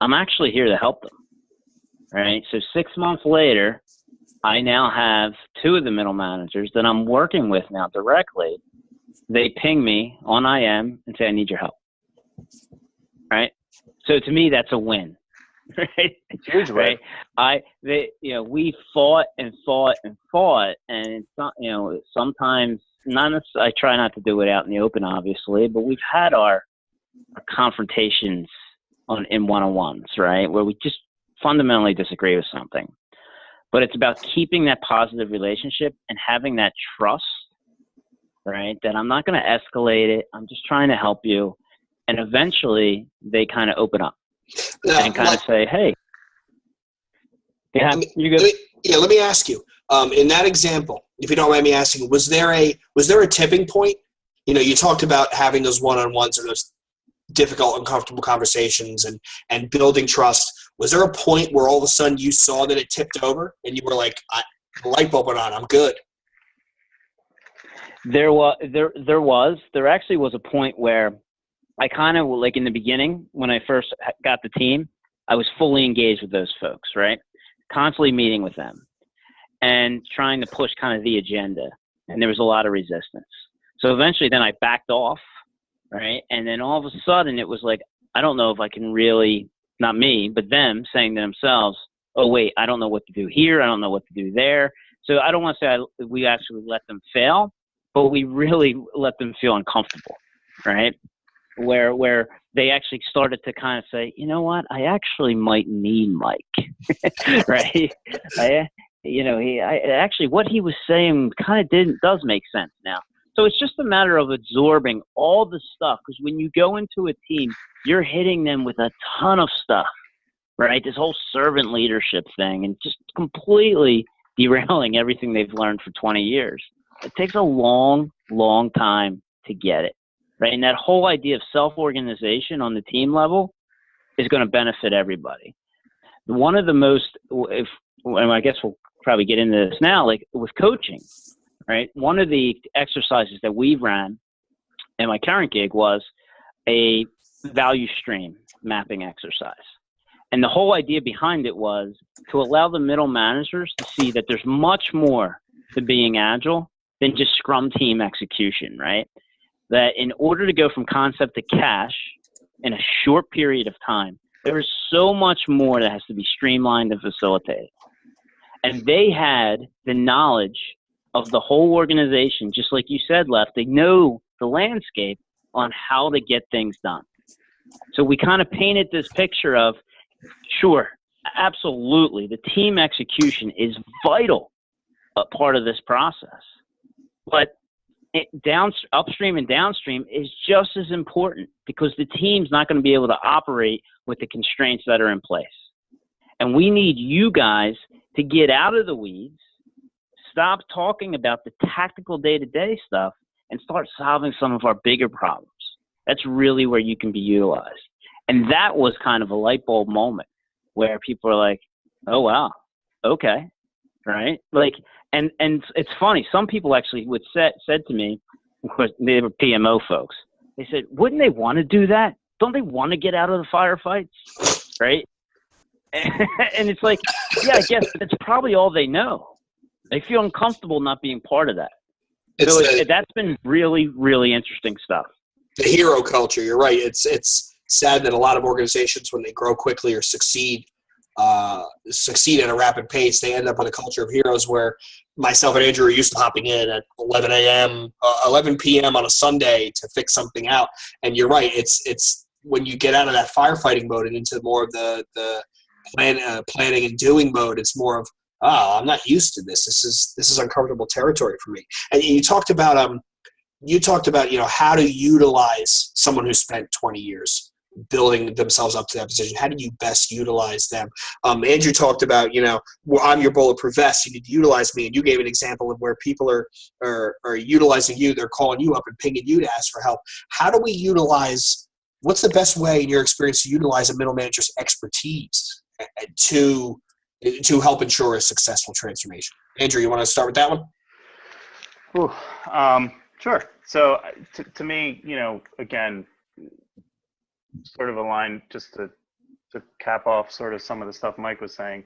S4: I'm actually here to help them, right? So 6 months later, I now have 2 of the middle managers that I'm working with now directly. They ping me on IM and say, I need your help, right? So to me, that's a win, right?
S3: Huge win.
S4: Right? We fought and fought and fought, and it's not, sometimes I try not to do it out in the open, obviously, but we've had our confrontations in one-on-ones, right, where we just fundamentally disagree with something. But it's about keeping that positive relationship and having that trust, right, that I'm not going to escalate it. I'm just trying to help you. And eventually they kind of open up and kind of say, hey, you go.
S2: Let me ask you, in that example, if you don't mind me asking, was there a tipping point? You talked about having those one-on-ones or those difficult, uncomfortable conversations and building trust. Was there a point where all of a sudden you saw that it tipped over and you were like, the light bulb went on, I'm good?
S4: There actually was a point where I kind of, like in the beginning, when I first got the team, I was fully engaged with those folks, right? Constantly meeting with them and trying to push kind of the agenda. And there was a lot of resistance. So eventually then I backed off, right? And then all of a sudden it was like, I don't know if I can really, not me, but them saying to themselves, oh, wait, I don't know what to do here. I don't know what to do there. So I don't want to say we actually let them fail, but we really let them feel uncomfortable, right? Where they actually started to kind of say, you know what, I actually might need Mike, right? Actually what he was saying kind of does make sense now. So it's just a matter of absorbing all the stuff, because when you go into a team, you're hitting them with a ton of stuff, right? This whole servant leadership thing, and just completely derailing everything they've learned for 20 years. It takes a long, long time to get it, right? And that whole idea of self-organization on the team level is going to benefit everybody. One of the most, and I guess we'll probably get into this now, like with coaching, right? One of the exercises that we ran in my current gig was a value stream mapping exercise. And the whole idea behind it was to allow the middle managers to see that there's much more to being agile than just scrum team execution, right? That in order to go from concept to cash in a short period of time, there is so much more that has to be streamlined and facilitated. And they had the knowledge of the whole organization, just like you said, Left. They know the landscape on how to get things done. So we kind of painted this picture of, sure, absolutely. The team execution is vital a part of this process. But upstream and downstream is just as important, because the team's not going to be able to operate with the constraints that are in place. And we need you guys to get out of the weeds, stop talking about the tactical day-to-day stuff, and start solving some of our bigger problems. That's really where you can be utilized. And that was kind of a light bulb moment where people are like, oh, wow, okay, right? Like, and it's funny. Some people actually said to me, of course, they were PMO folks. They said, wouldn't they want to do that? Don't they want to get out of the firefights, right? And it's like, yeah, I guess that's probably all they know. They feel uncomfortable not being part of that. That's been really, really interesting stuff.
S2: The hero culture. You're right. It's sad that a lot of organizations, when they grow quickly or succeed at a rapid pace, they end up with a culture of heroes where myself and Andrew are used to hopping in at 11 p.m. on a Sunday to fix something out. And you're right. It's when you get out of that firefighting mode and into more of the planning and doing mode, it's more of, I'm not used to this. This is uncomfortable territory for me. And you talked about how to utilize someone who spent 20 years building themselves up to that position. How do you best utilize them? Andrew talked about, well, I'm your bulletproof vest. You need to utilize me. And you gave an example of where people are utilizing you. They're calling you up and pinging you to ask for help. How do we utilize, what's the best way in your experience to utilize a middle manager's expertise to help ensure a successful transformation? Andrew, you want to start with that one?
S3: Sure. So to me, again, sort of aligned, just to cap off sort of some of the stuff Mike was saying,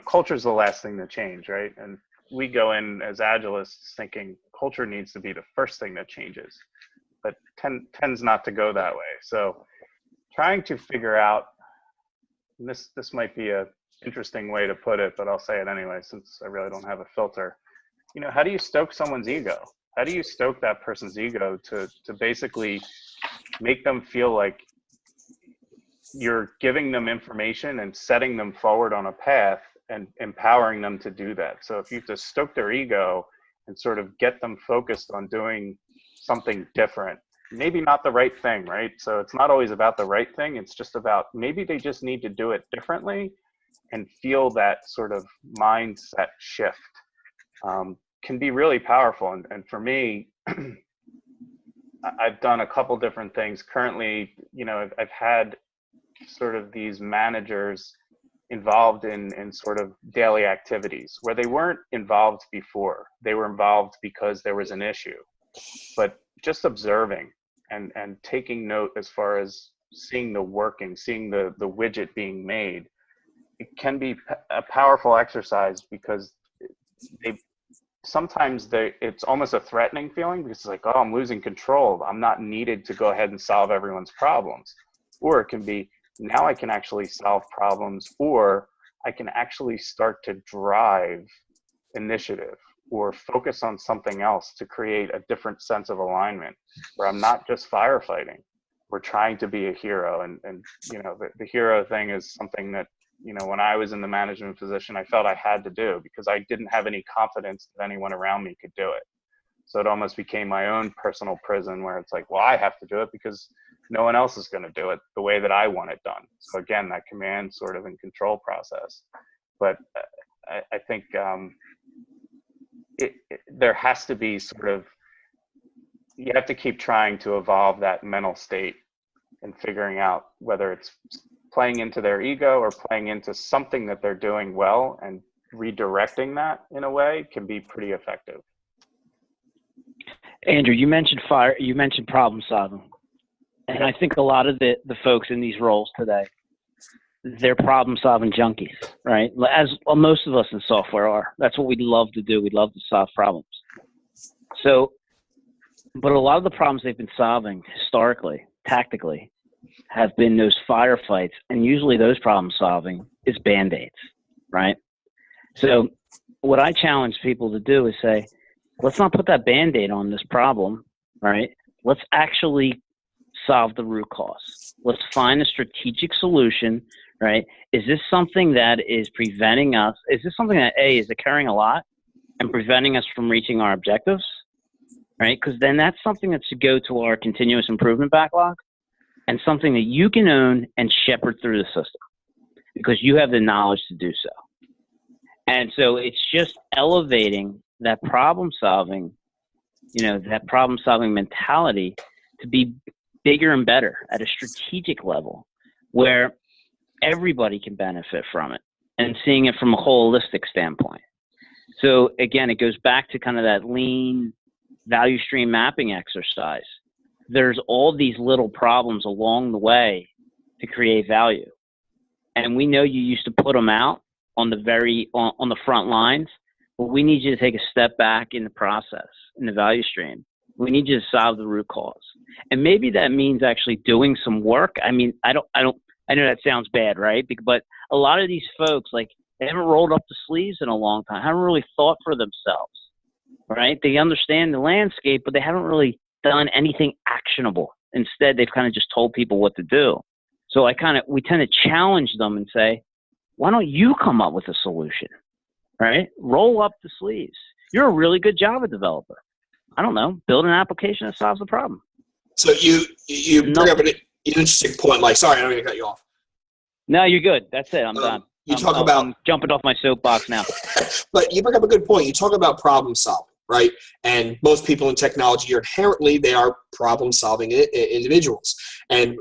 S3: culture is the last thing to change, right? And we go in as Agilists thinking culture needs to be the first thing that changes, but tends not to go that way. So trying to figure out, and this might be a interesting way to put it, but I'll say it anyway, since I really don't have a filter. How do you stoke someone's ego? How do you stoke that person's ego to basically make them feel like you're giving them information and setting them forward on a path and empowering them to do that? So if you have to stoke their ego and sort of get them focused on doing something different, maybe not the right thing, right? So it's not always about the right thing. It's just about maybe they just need to do it differently and feel that sort of mindset shift. Can be really powerful. And for me, I've done a couple different things. Currently, I've had sort of these managers involved in sort of daily activities where they weren't involved before. They were involved because there was an issue. But just observing and taking note as far as seeing the working, seeing the widget being made, it can be a powerful exercise, because sometimes it's almost a threatening feeling, because it's like, oh, I'm losing control. I'm not needed to go ahead and solve everyone's problems. Or it can be, now I can actually solve problems, or I can actually start to drive initiative or focus on something else to create a different sense of alignment, where I'm not just firefighting. We're trying to be a hero. And the hero thing is something that, when I was in the management position, I felt I had to do, because I didn't have any confidence that anyone around me could do it. So it almost became my own personal prison, where it's like, well, I have to do it because no one else is going to do it the way that I want it done. So again, that command sort of and control process. But I think there has to be sort of, you have to keep trying to evolve that mental state and figuring out whether it's playing into their ego or playing into something that they're doing well, and redirecting that in a way can be pretty effective.
S4: Andrew, you mentioned problem solving. And I think a lot of the folks in these roles today, they're problem solving junkies, right? As most of us in software are. That's what we love to do. We love to solve problems. So, but a lot of the problems they've been solving historically, tactically, have been those firefights, and usually those problem solving is Band-Aids, right? So what I challenge people to do is say, let's not put that Band-Aid on this problem, right? Let's actually solve the root cause. Let's find a strategic solution, right? Is this something that is preventing us? Is this something that, A, is occurring a lot and preventing us from reaching our objectives, right? Because then that's something that should go to our continuous improvement backlog and something that you can own and shepherd through the system because you have the knowledge to do so. And so it's just elevating that problem solving, that problem solving mentality to be bigger and better at a strategic level where everybody can benefit from it and seeing it from a holistic standpoint. So again, it goes back to kind of that lean value stream mapping exercise. There's all these little problems along the way to create value. And we know you used to put them out on the front lines, but we need you to take a step back in the process, in the value stream. We need you to solve the root cause. And maybe that means actually doing some work. I mean, I know that sounds bad, right? But a lot of these folks, like, they haven't rolled up the sleeves in a long time, haven't really thought for themselves, right? They understand the landscape, but they haven't really done anything actionable. Instead, they've kind of just told people what to do. So we tend to challenge them and say, why don't you come up with a solution, right? Roll up the sleeves. You're a really good Java developer. I don't know, build an application that solves the problem.
S2: So you bring up an interesting point, Mike. Sorry, I don't mean to cut you off.
S4: No, you're good. That's it. I'm done. I'm jumping off my soapbox now.
S2: But you bring up a good point. You talk about problem solving, right? And most people in technology are inherently, they are problem solving individuals. And,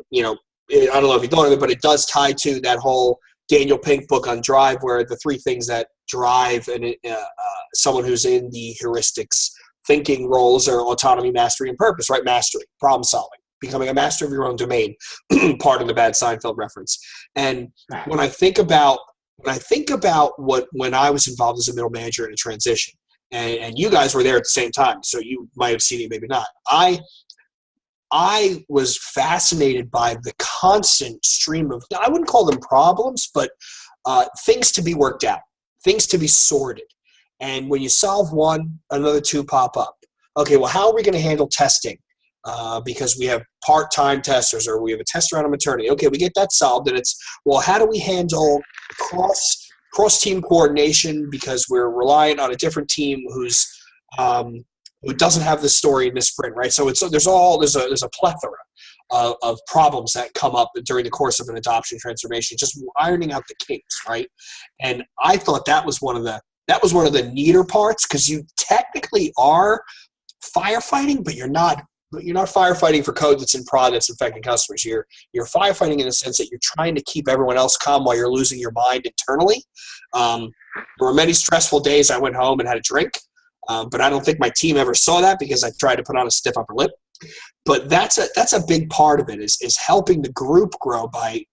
S2: I don't know if you thought of it, but it does tie to that whole Daniel Pink book on Drive, where the three things that drive someone who's in the heuristics thinking roles are autonomy, mastery, and purpose, right? Mastery, problem solving, becoming a master of your own domain, part of the bad Seinfeld reference. And when I think about when I was involved as a middle manager in a transition, and you guys were there at the same time, so you might have seen it, maybe not. I was fascinated by the constant stream of, I wouldn't call them problems, but things to be worked out, things to be sorted. And when you solve one, another two pop up. Okay, well, how are we going to handle testing? Because we have part-time testers or we have a tester on a maternity. Okay, we get that solved, and it's, well, how do we handle cross-team coordination because we're reliant on a different team who doesn't have the story in this sprint, right? So there's a plethora of problems that come up during the course of an adoption transformation, just ironing out the kinks, right? And I thought that was one of the neater parts, because you technically are firefighting, but you're not firefighting for code that's in prod that's affecting customers. You're firefighting in the sense that you're trying to keep everyone else calm while you're losing your mind internally. There were many stressful days I went home and had a drink. But I don't think my team ever saw that because I tried to put on a stiff upper lip. But that's a big part of it is helping the group grow by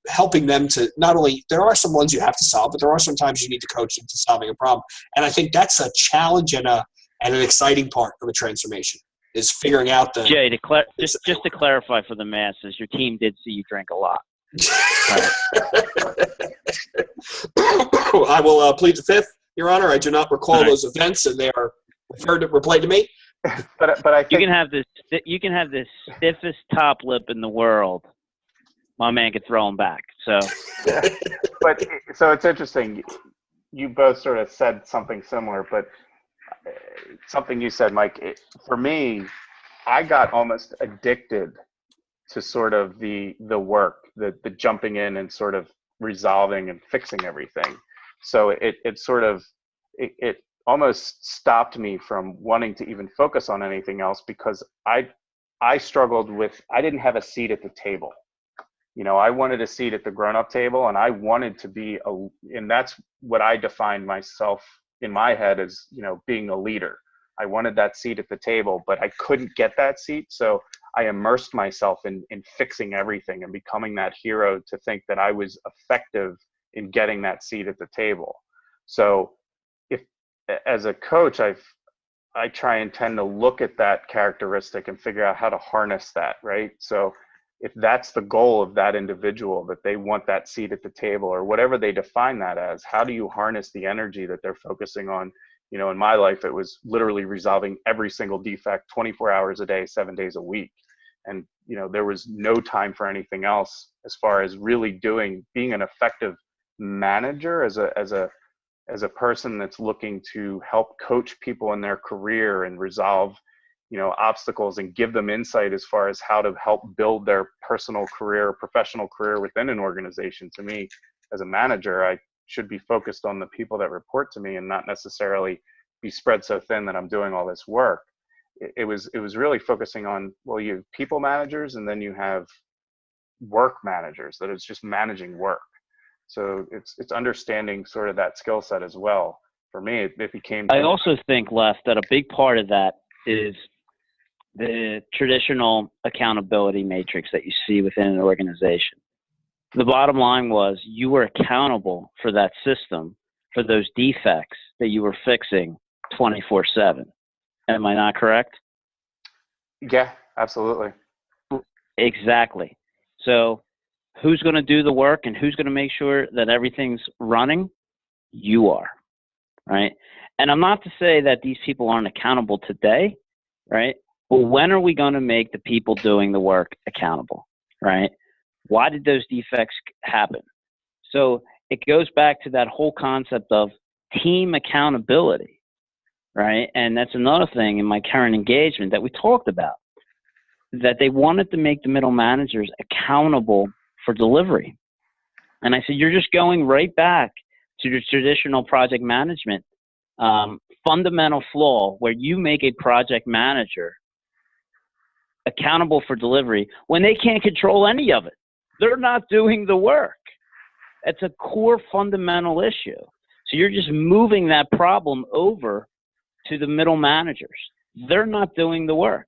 S2: helping them to not only, there are some ones you have to solve, but there are some times you need to coach into solving a problem. And I think that's a challenge and an exciting part of a transformation is figuring out the.
S4: Jay, just to clarify for the masses, your team did see you drink a lot.
S2: I will plead the fifth, Your Honor. I do not recall those events, and they are replayed to me.
S3: But I think
S4: you can have the stiffest top lip in the world. My man could throw him back. So,
S3: but so it's interesting. You both sort of said something similar, but something you said, Mike. For me, I got almost addicted to sort of the work, the jumping in and sort of resolving and fixing everything. So it almost stopped me from wanting to even focus on anything else, because I struggled with, I didn't have a seat at the table. I wanted a seat at the grown-up table, and I wanted to be and that's what I defined myself in my head as, being a leader. I wanted that seat at the table, but I couldn't get that seat. So I immersed myself in fixing everything and becoming that hero to think that I was effective in getting that seat at the table. So if, as a coach, I try and tend to look at that characteristic and figure out how to harness that, right? So if that's the goal of that individual, that they want that seat at the table or whatever they define that as, how do you harness the energy that they're focusing on? In my life, it was literally resolving every single defect 24 hours a day, 7 days a week. And, there was no time for anything else as far as really being an effective manager as a person that's looking to help coach people in their career and resolve, obstacles and give them insight as far as how to help build their personal career, professional career within an organization. To me, as a manager, I should be focused on the people that report to me and not necessarily be spread so thin that I'm doing all this work. It was really focusing on, well, you have people managers and then you have work managers that is just managing work. So it's understanding sort of that skill set as well. For me, it became.
S4: I also think, Les, that a big part of that is the traditional accountability matrix that you see within an organization. The bottom line was you were accountable for that system, for those defects that you were fixing 24/7. Am I not correct?
S3: Yeah, absolutely.
S4: Exactly. So who's going to do the work and who's going to make sure that everything's running? You are, right? And I'm not to say that these people aren't accountable today, right? But when are we going to make the people doing the work accountable, right? Why did those defects happen? So it goes back to that whole concept of team accountability, right? And that's another thing in my current engagement that we talked about, that they wanted to make the middle managers accountable for delivery. And I said, you're just going right back to the traditional project management fundamental flaw where you make a project manager accountable for delivery when they can't control any of it. They're not doing the work. It's a core fundamental issue. So you're just moving that problem over to the middle managers. They're not doing the work.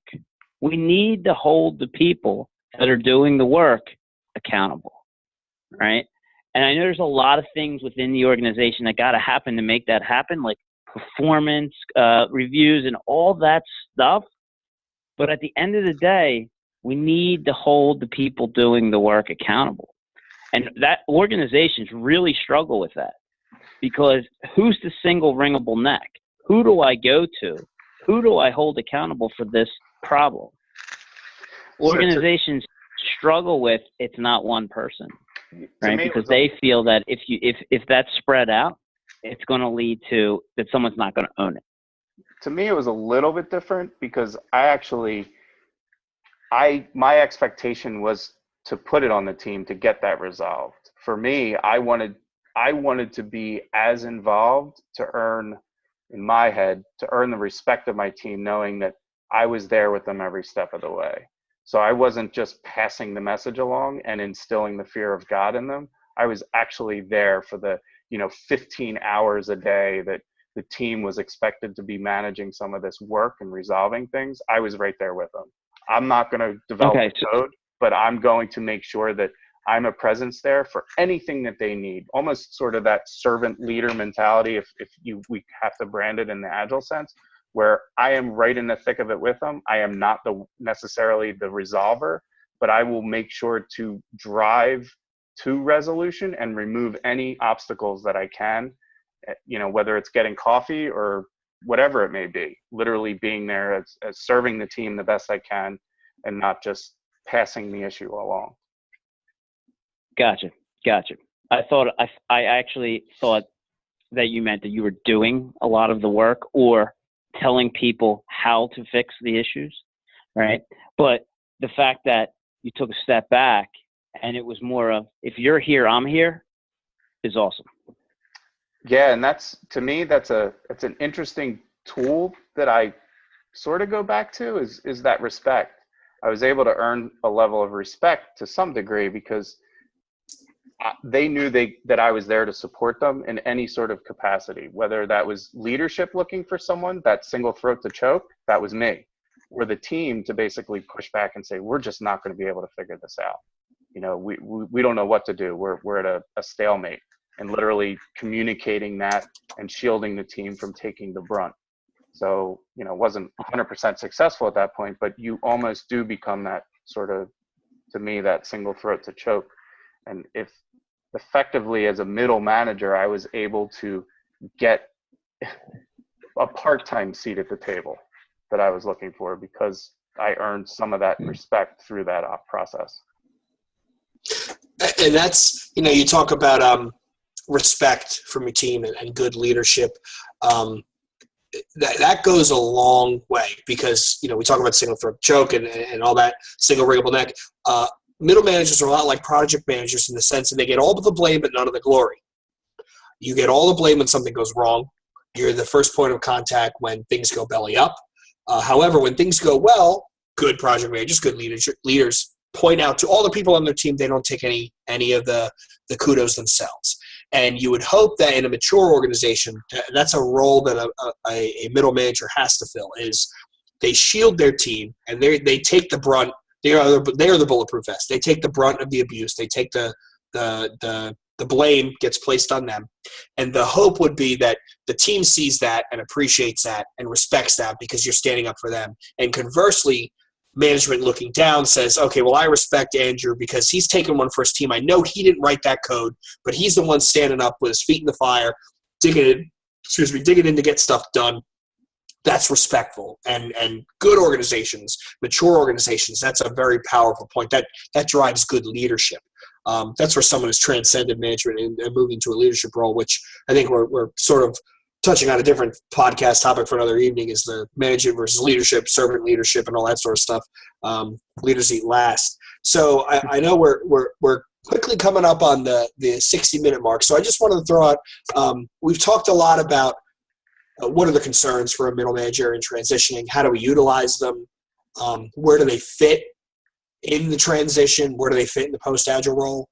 S4: We need to hold the people that are doing the work accountable, right? And I know there's a lot of things within the organization that got to happen to make that happen, like performance reviews and all that stuff. But at the end of the day, we need to hold the people doing the work accountable. And that organizations really struggle with that, because who's the single ringable neck? Who do I go to? Who do I hold accountable for this problem? Organizations struggle with it's not one person, right? Because they feel that if that's spread out, it's going to lead to that someone's not going to own it.
S3: To me, it was a little bit different because my expectation was to put it on the team to get that resolved. For me, I wanted to be as involved to earn, in my head, to earn the respect of my team, knowing that I was there with them every step of the way. So I wasn't just passing the message along and instilling the fear of God in them. I was actually there for the 15 hours a day that the team was expected to be managing some of this work and resolving things. I was right there with them. I'm not going to develop code, but I'm going to make sure that I'm a presence there for anything that they need. Almost sort of that servant leader mentality, if we have to brand it in the Agile sense, where I am right in the thick of it with them. I am not necessarily the resolver, but I will make sure to drive to resolution and remove any obstacles that I can, whether it's getting coffee or whatever it may be, literally being there as serving the team the best I can and not just passing the issue along.
S4: Gotcha. I actually thought that you meant that you were doing a lot of the work or telling people how to fix the issues, right? But the fact that you took a step back and it was more of, if you're here, I'm here, is awesome.
S3: Yeah, and to me, it's an interesting tool that I sort of go back to is that respect. I was able to earn a level of respect to some degree because they knew that I was there to support them in any sort of capacity, whether that was leadership looking for someone, that single throat to choke, that was me, or the team to basically push back and say, we're just not going to be able to figure this out. We don't know what to do. We're at a stalemate, and literally communicating that and shielding the team from taking the brunt. So, wasn't 100% successful at that point, but you almost do become that sort of, to me, that single throat to choke. And if effectively as a middle manager, I was able to get a part-time seat at the table that I was looking for, because I earned some of that respect through that process.
S2: And that's, you talk about respect from your team and good leadership. That goes a long way because, we talk about single throat choke and all that, single wriggable neck. Middle managers are a lot like project managers in the sense that they get all of the blame but none of the glory. You get all the blame when something goes wrong. You're the first point of contact when things go belly up. However, when things go well, good project managers, good leaders point out to all the people on their team they don't take any of the kudos themselves. And you would hope that in a mature organization, that's a role that a middle manager has to fill, is they shield their team and they take the brunt. They are the bulletproof vest. They take the brunt of the abuse. They take the blame gets placed on them. And the hope would be that the team sees that and appreciates that and respects that because you're standing up for them. And conversely, management looking down says, okay, well, I respect Andrew because he's taken one for his team. I know he didn't write that code, but he's the one standing up with his feet in the fire, digging in to get stuff done. That's respectful. And good organizations, mature organizations, that's a very powerful point. That drives good leadership. That's where someone has transcended management and moving to a leadership role, which I think we're sort of touching on a different podcast topic for another evening, is the management versus leadership, servant leadership, and all that sort of stuff. Leaders eat last. So I know we're quickly coming up on the 60-minute mark. So I just wanted to throw out, we've talked a lot about what are the concerns for a middle manager in transitioning? How do we utilize them? Where do they fit in the transition? Where do they fit in the post-Agile role?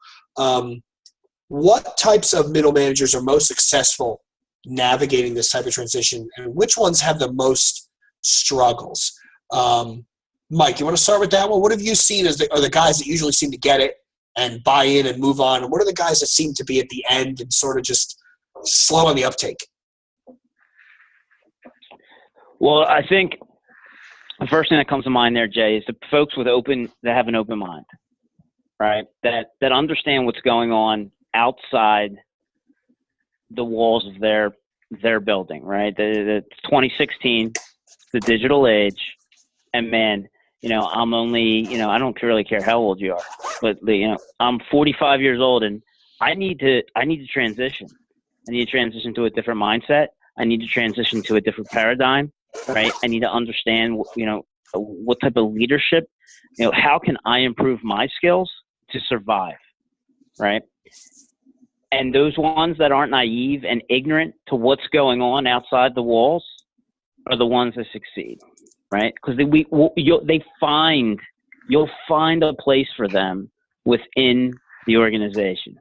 S2: What types of middle managers are most successful navigating this type of transition, and which ones have the most struggles? Mike, you want to start with that one? What have you seen as are the guys that usually seem to get it and buy in and move on? And what are the guys that seem to be at the end and sort of just slow on the uptake?
S4: Well, I think the first thing that comes to mind there, Jay, is the folks that have an open mind, right? That understand what's going on outside the walls of their building, right? It's 2016, the digital age, and man, I'm only, I don't really care how old you are, but I'm 45 years old, and I need to transition. I need to transition to a different mindset. I need to transition to a different paradigm, right? I need to understand, what type of leadership, how can I improve my skills to survive, right? And those ones that aren't naive and ignorant to what's going on outside the walls are the ones that succeed, right? Because you'll find a place for them within the organization,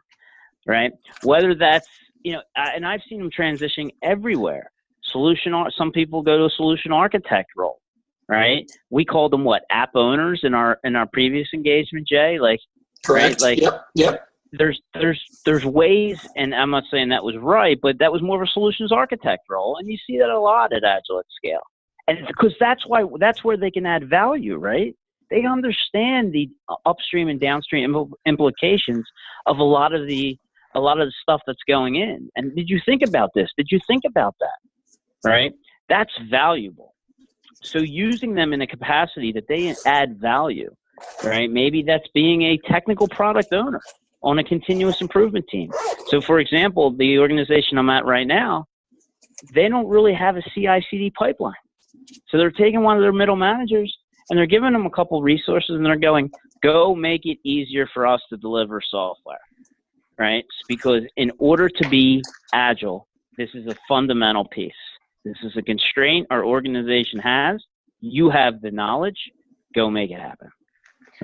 S4: right? Whether that's, and I've seen them transitioning everywhere. Some people go to a solution architect role, right? We called them app owners in our previous engagement, Jay.
S2: Correct.
S4: Right?
S2: Yep.
S4: There's ways, and I'm not saying that was right, but that was more of a solutions architect role, and you see that a lot at Agile at Scale, and because that's where they can add value, right? They understand the upstream and downstream implications of a lot of the stuff that's going in. And did you think about this? Did you think about that? Right? That's valuable. So using them in a capacity that they add value, right? Maybe that's being a technical product owner on a continuous improvement team. So for example, the organization I'm at right now, they don't really have a CI/CD pipeline. So they're taking one of their middle managers and they're giving them a couple resources and they're going, go make it easier for us to deliver software, right? Because in order to be agile, this is a fundamental piece. This is a constraint our organization has. You have the knowledge, go make it happen.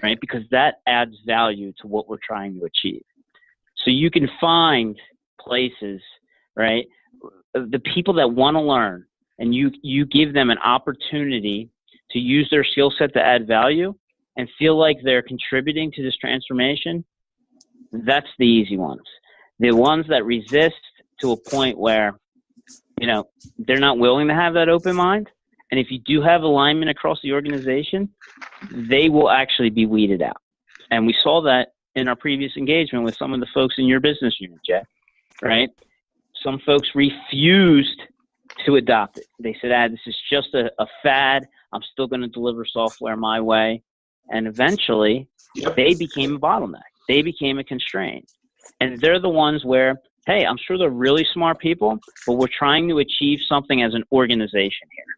S4: Right? Because that adds value to what we're trying to achieve. So you can find places, right? The people that want to learn and you give them an opportunity to use their skill set to add value and feel like they're contributing to this transformation. That's the easy ones. The ones that resist to a point where, they're not willing to have that open mind. And if you do have alignment across the organization, they will actually be weeded out. And we saw that in our previous engagement with some of the folks in your business unit, Jay, right? Some folks refused to adopt it. They said, this is just a fad. I'm still going to deliver software my way. And eventually, they became a bottleneck. They became a constraint. And they're the ones where, hey, I'm sure they're really smart people, but we're trying to achieve something as an organization here,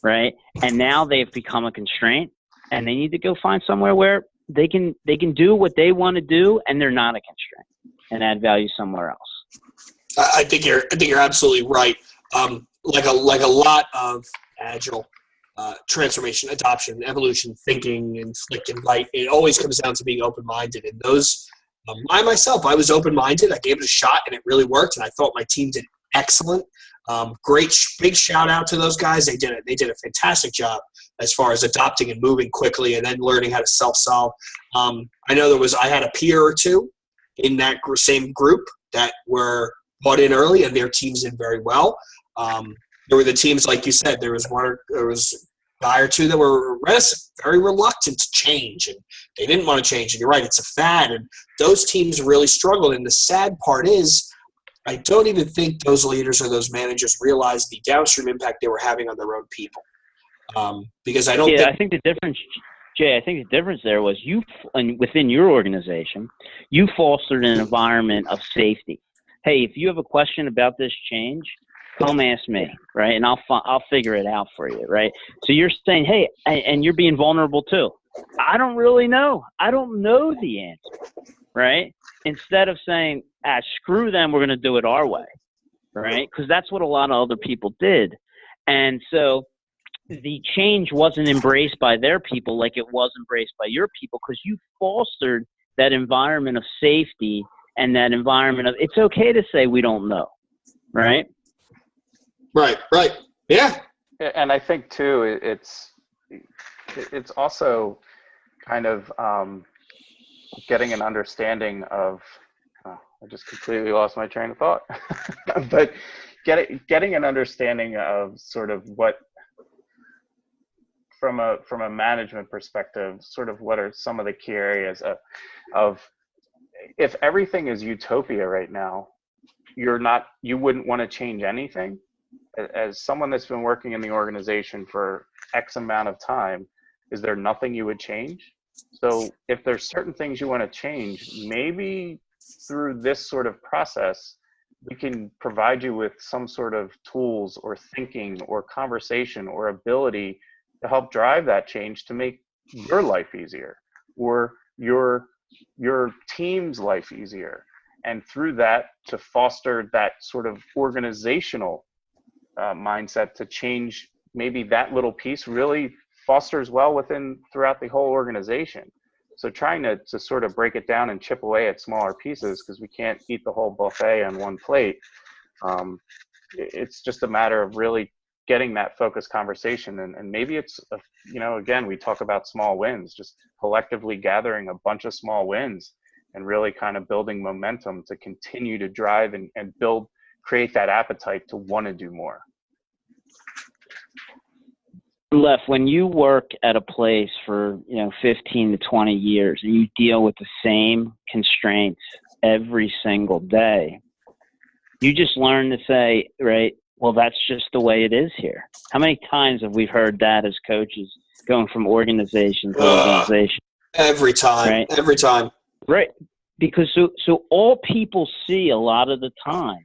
S4: right? And now they've become a constraint, and they need to go find somewhere where they can do what they want to do, and they're not a constraint, and add value somewhere else.
S2: I think you're absolutely right. Like a lot of Agile transformation, adoption, evolution, thinking, and flick and bite, it always comes down to being open-minded. And those, I was open-minded. I gave it a shot, and it really worked. And I thought my team did excellent. Great, big shout out to those guys. They did a fantastic job as far as adopting and moving quickly, and then learning how to self-solve. I know I had a peer or two in that same group that were bought in early, and their teams did very well. There were the teams, like you said, there was a guy or two that were reticent, very reluctant to change, and they didn't want to change. And you're right, it's a fad, and those teams really struggled. And the sad part is, I don't even think those leaders or those managers realized the downstream impact they were having on their own people. Because I don't think –
S4: I think the difference – Jay, I think the difference there was within your organization, you fostered an environment of safety. Hey, if you have a question about this change, come ask me, right? And I'll figure it out for you, right? So you're saying, hey, and you're being vulnerable too. I don't really know. I don't know the answer, right? Instead of saying, screw them, we're going to do it our way, right? Because that's what a lot of other people did. And so the change wasn't embraced by their people like it was embraced by your people, because you fostered that environment of safety and that environment of it's okay to say we don't know, right?
S2: Right. Yeah.
S3: And I think too, it's also kind of getting an understanding of. I just completely lost my train of thought, but getting an understanding of sort of what. From a management perspective, sort of what are some of the key areas of if everything is utopia right now, you wouldn't want to change anything. As someone that's been working in the organization for X amount of time, is there nothing you would change? So if there's certain things you want to change, maybe through this sort of process, we can provide you with some sort of tools or thinking or conversation or ability to help drive that change to make your life easier or your team's life easier. And through that, to foster that sort of organizational mindset to change maybe that little piece really fosters well throughout the whole organization. So trying to sort of break it down and chip away at smaller pieces, because we can't eat the whole buffet on one plate. It's just a matter of really getting that focused conversation. And maybe it's, again, we talk about small wins, just collectively gathering a bunch of small wins and really kind of building momentum to continue to drive and create that appetite to want to do more.
S4: When you work at a place for 15 to 20 years and you deal with the same constraints every single day, you just learn to say, right, well, that's just the way it is here. How many times have we heard that as coaches going from organization to organization?
S2: Every time,
S4: right?
S2: Every time.
S4: Right. Because so all people see a lot of the time,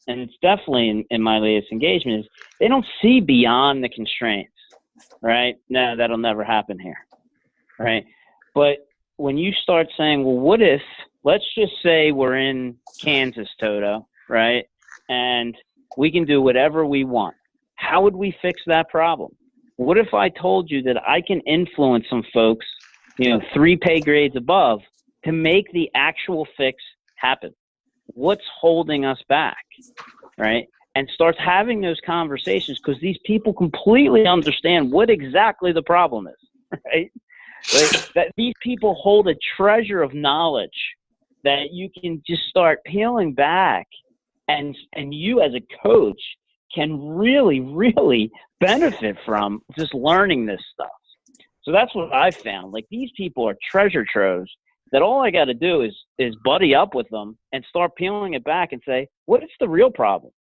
S4: and it's definitely in my latest engagement, is they don't see beyond the constraints, right? No, that'll never happen here, right? But when you start saying, well, what if, let's just say we're in Kansas, Toto, right? And we can do whatever we want. How would we fix that problem? What if I told you that I can influence some folks, 3 pay grades above, to make the actual fix happen? What's holding us back, right? And starts having those conversations, because these people completely understand what exactly the problem is, right? That these people hold a treasure of knowledge that you can just start peeling back, and you as a coach can really, really benefit from just learning this stuff. So that's what I found. Like, these people are treasure troves that all I got to do is buddy up with them and start peeling it back and say, what is the real problem?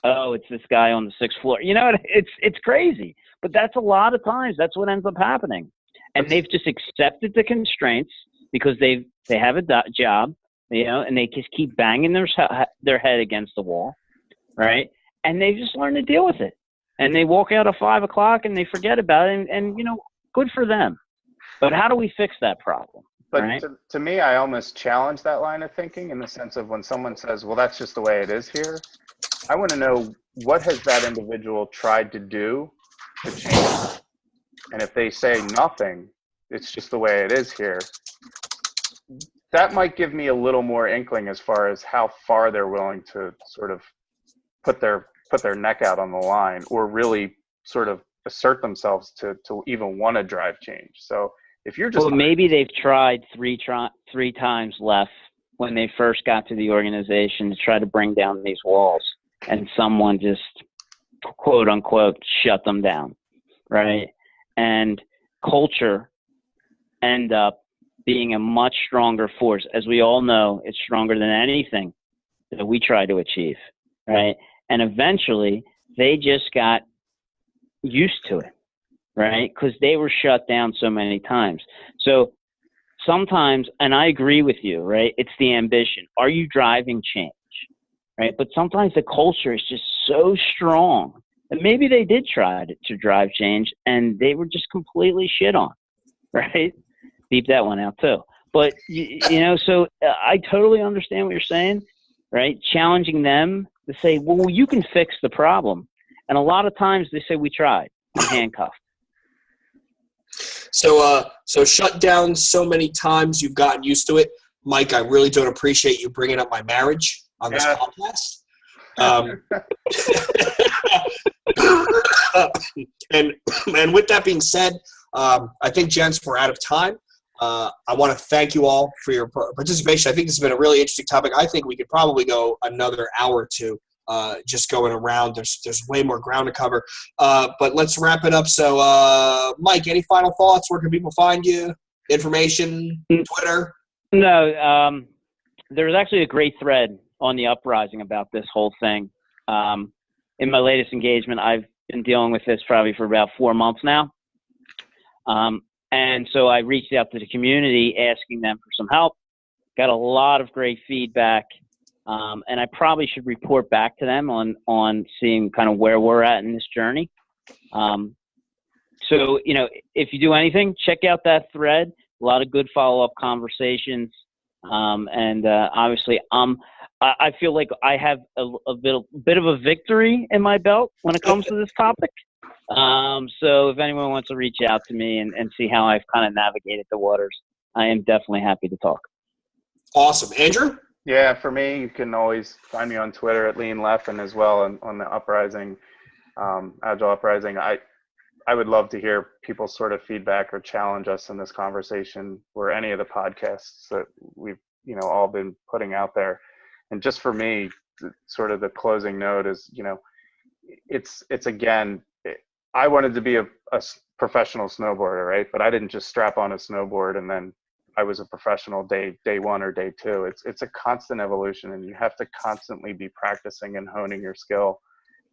S4: oh, it's this guy on the 6th floor. You know, it's crazy. But that's a lot of times. That's what ends up happening. And they've just accepted the constraints because they have a job, you know, and they just keep banging their head against the wall, right? And they just learn to deal with it. And they walk out at 5 o'clock and they forget about it. And you know, good for them. But how do we fix that problem?
S3: But
S4: right?
S3: to me, I almost challenge that line of thinking in the sense of when someone says, well, that's just the way it is here. I want to know, what has that individual tried to do to change? And if they say nothing, it's just the way it is here, that might give me a little more inkling as far as how far they're willing to sort of put their neck out on the line, or really sort of assert themselves to even want to drive change. So if you're just,
S4: well, maybe they've tried three times left when they first got to the organization to try to bring down these walls, and someone just quote unquote shut them down, right? And culture end up being a much stronger force. As we all know, it's stronger than anything that we try to achieve, right? And eventually they just got used to it, right? Because they were shut down so many times. So sometimes, and I agree with you, right? It's the ambition. Are you driving change, right? But sometimes the culture is just so strong that maybe they did try to drive change and they were just completely shit on, right? Beep that one out too. But, you know, so I totally understand what you're saying, right? Challenging them to say, well, you can fix the problem. And a lot of times they say, we tried. I'm handcuffed.
S2: So shut down so many times you've gotten used to it. Mike, I really don't appreciate you bringing up my marriage on this podcast. And with that being said, I think, gents, we're out of time. I want to thank you all for your participation. I think this has been a really interesting topic. I think we could probably go another hour or two just going around. There's way more ground to cover. But let's wrap it up. So, Mike, any final thoughts? Where can people find you? Information, Twitter?
S4: No, there's actually a great thread on the Uprising about this whole thing. In my latest engagement, I've been dealing with this probably for about 4 months now. And so I reached out to the community asking them for some help, got a lot of great feedback. And I probably should report back to them on seeing kind of where we're at in this journey. So, you know, if you do anything, check out that thread, a lot of good follow-up conversations. And obviously I feel like I have a bit of a victory in my belt when it comes to this topic. So if anyone wants to reach out to me and see how I've kind of navigated the waters, I am definitely happy to talk.
S2: Awesome. Andrew?
S3: Yeah, for me, you can always find me on Twitter at Lean Left, and as well on the Uprising, Agile Uprising. I would love to hear people's sort of feedback or challenge us in this conversation, or any of the podcasts that we've, you know, all been putting out there. And just for me, sort of the closing note is, you know, it's again, I wanted to be a professional snowboarder, right? But I didn't just strap on a snowboard and then I was a professional day one or day two. It's a constant evolution, and you have to constantly be practicing and honing your skill.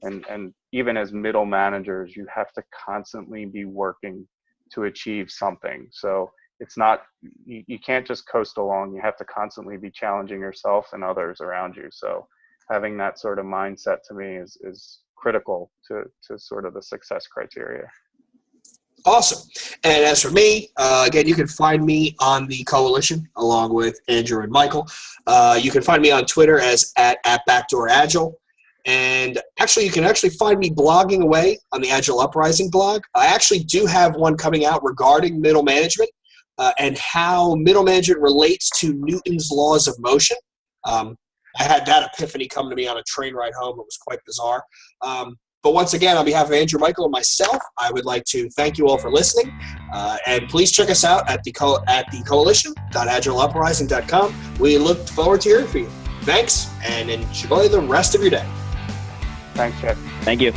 S3: And even as middle managers, you have to constantly be working to achieve something. So it's not, you can't just coast along. You have to constantly be challenging yourself and others around you. So having that sort of mindset to me is critical to sort of the success criteria.
S2: Awesome. And as for me, again, you can find me on the Coalition along with Andrew and Michael. You can find me on Twitter as at Backdoor Agile. And actually, you can actually find me blogging away on the Agile Uprising blog. I actually do have one coming out regarding middle management and how middle management relates to Newton's laws of motion. I had that epiphany come to me on a train ride home. It was quite bizarre. But once again, on behalf of Andrew, Michael, and myself, I would like to thank you all for listening. And please check us out at the coalition.agileuprising.com. We look forward to hearing from you. Thanks, and enjoy the rest of your day.
S3: Thanks, Jeff.
S4: Thank you.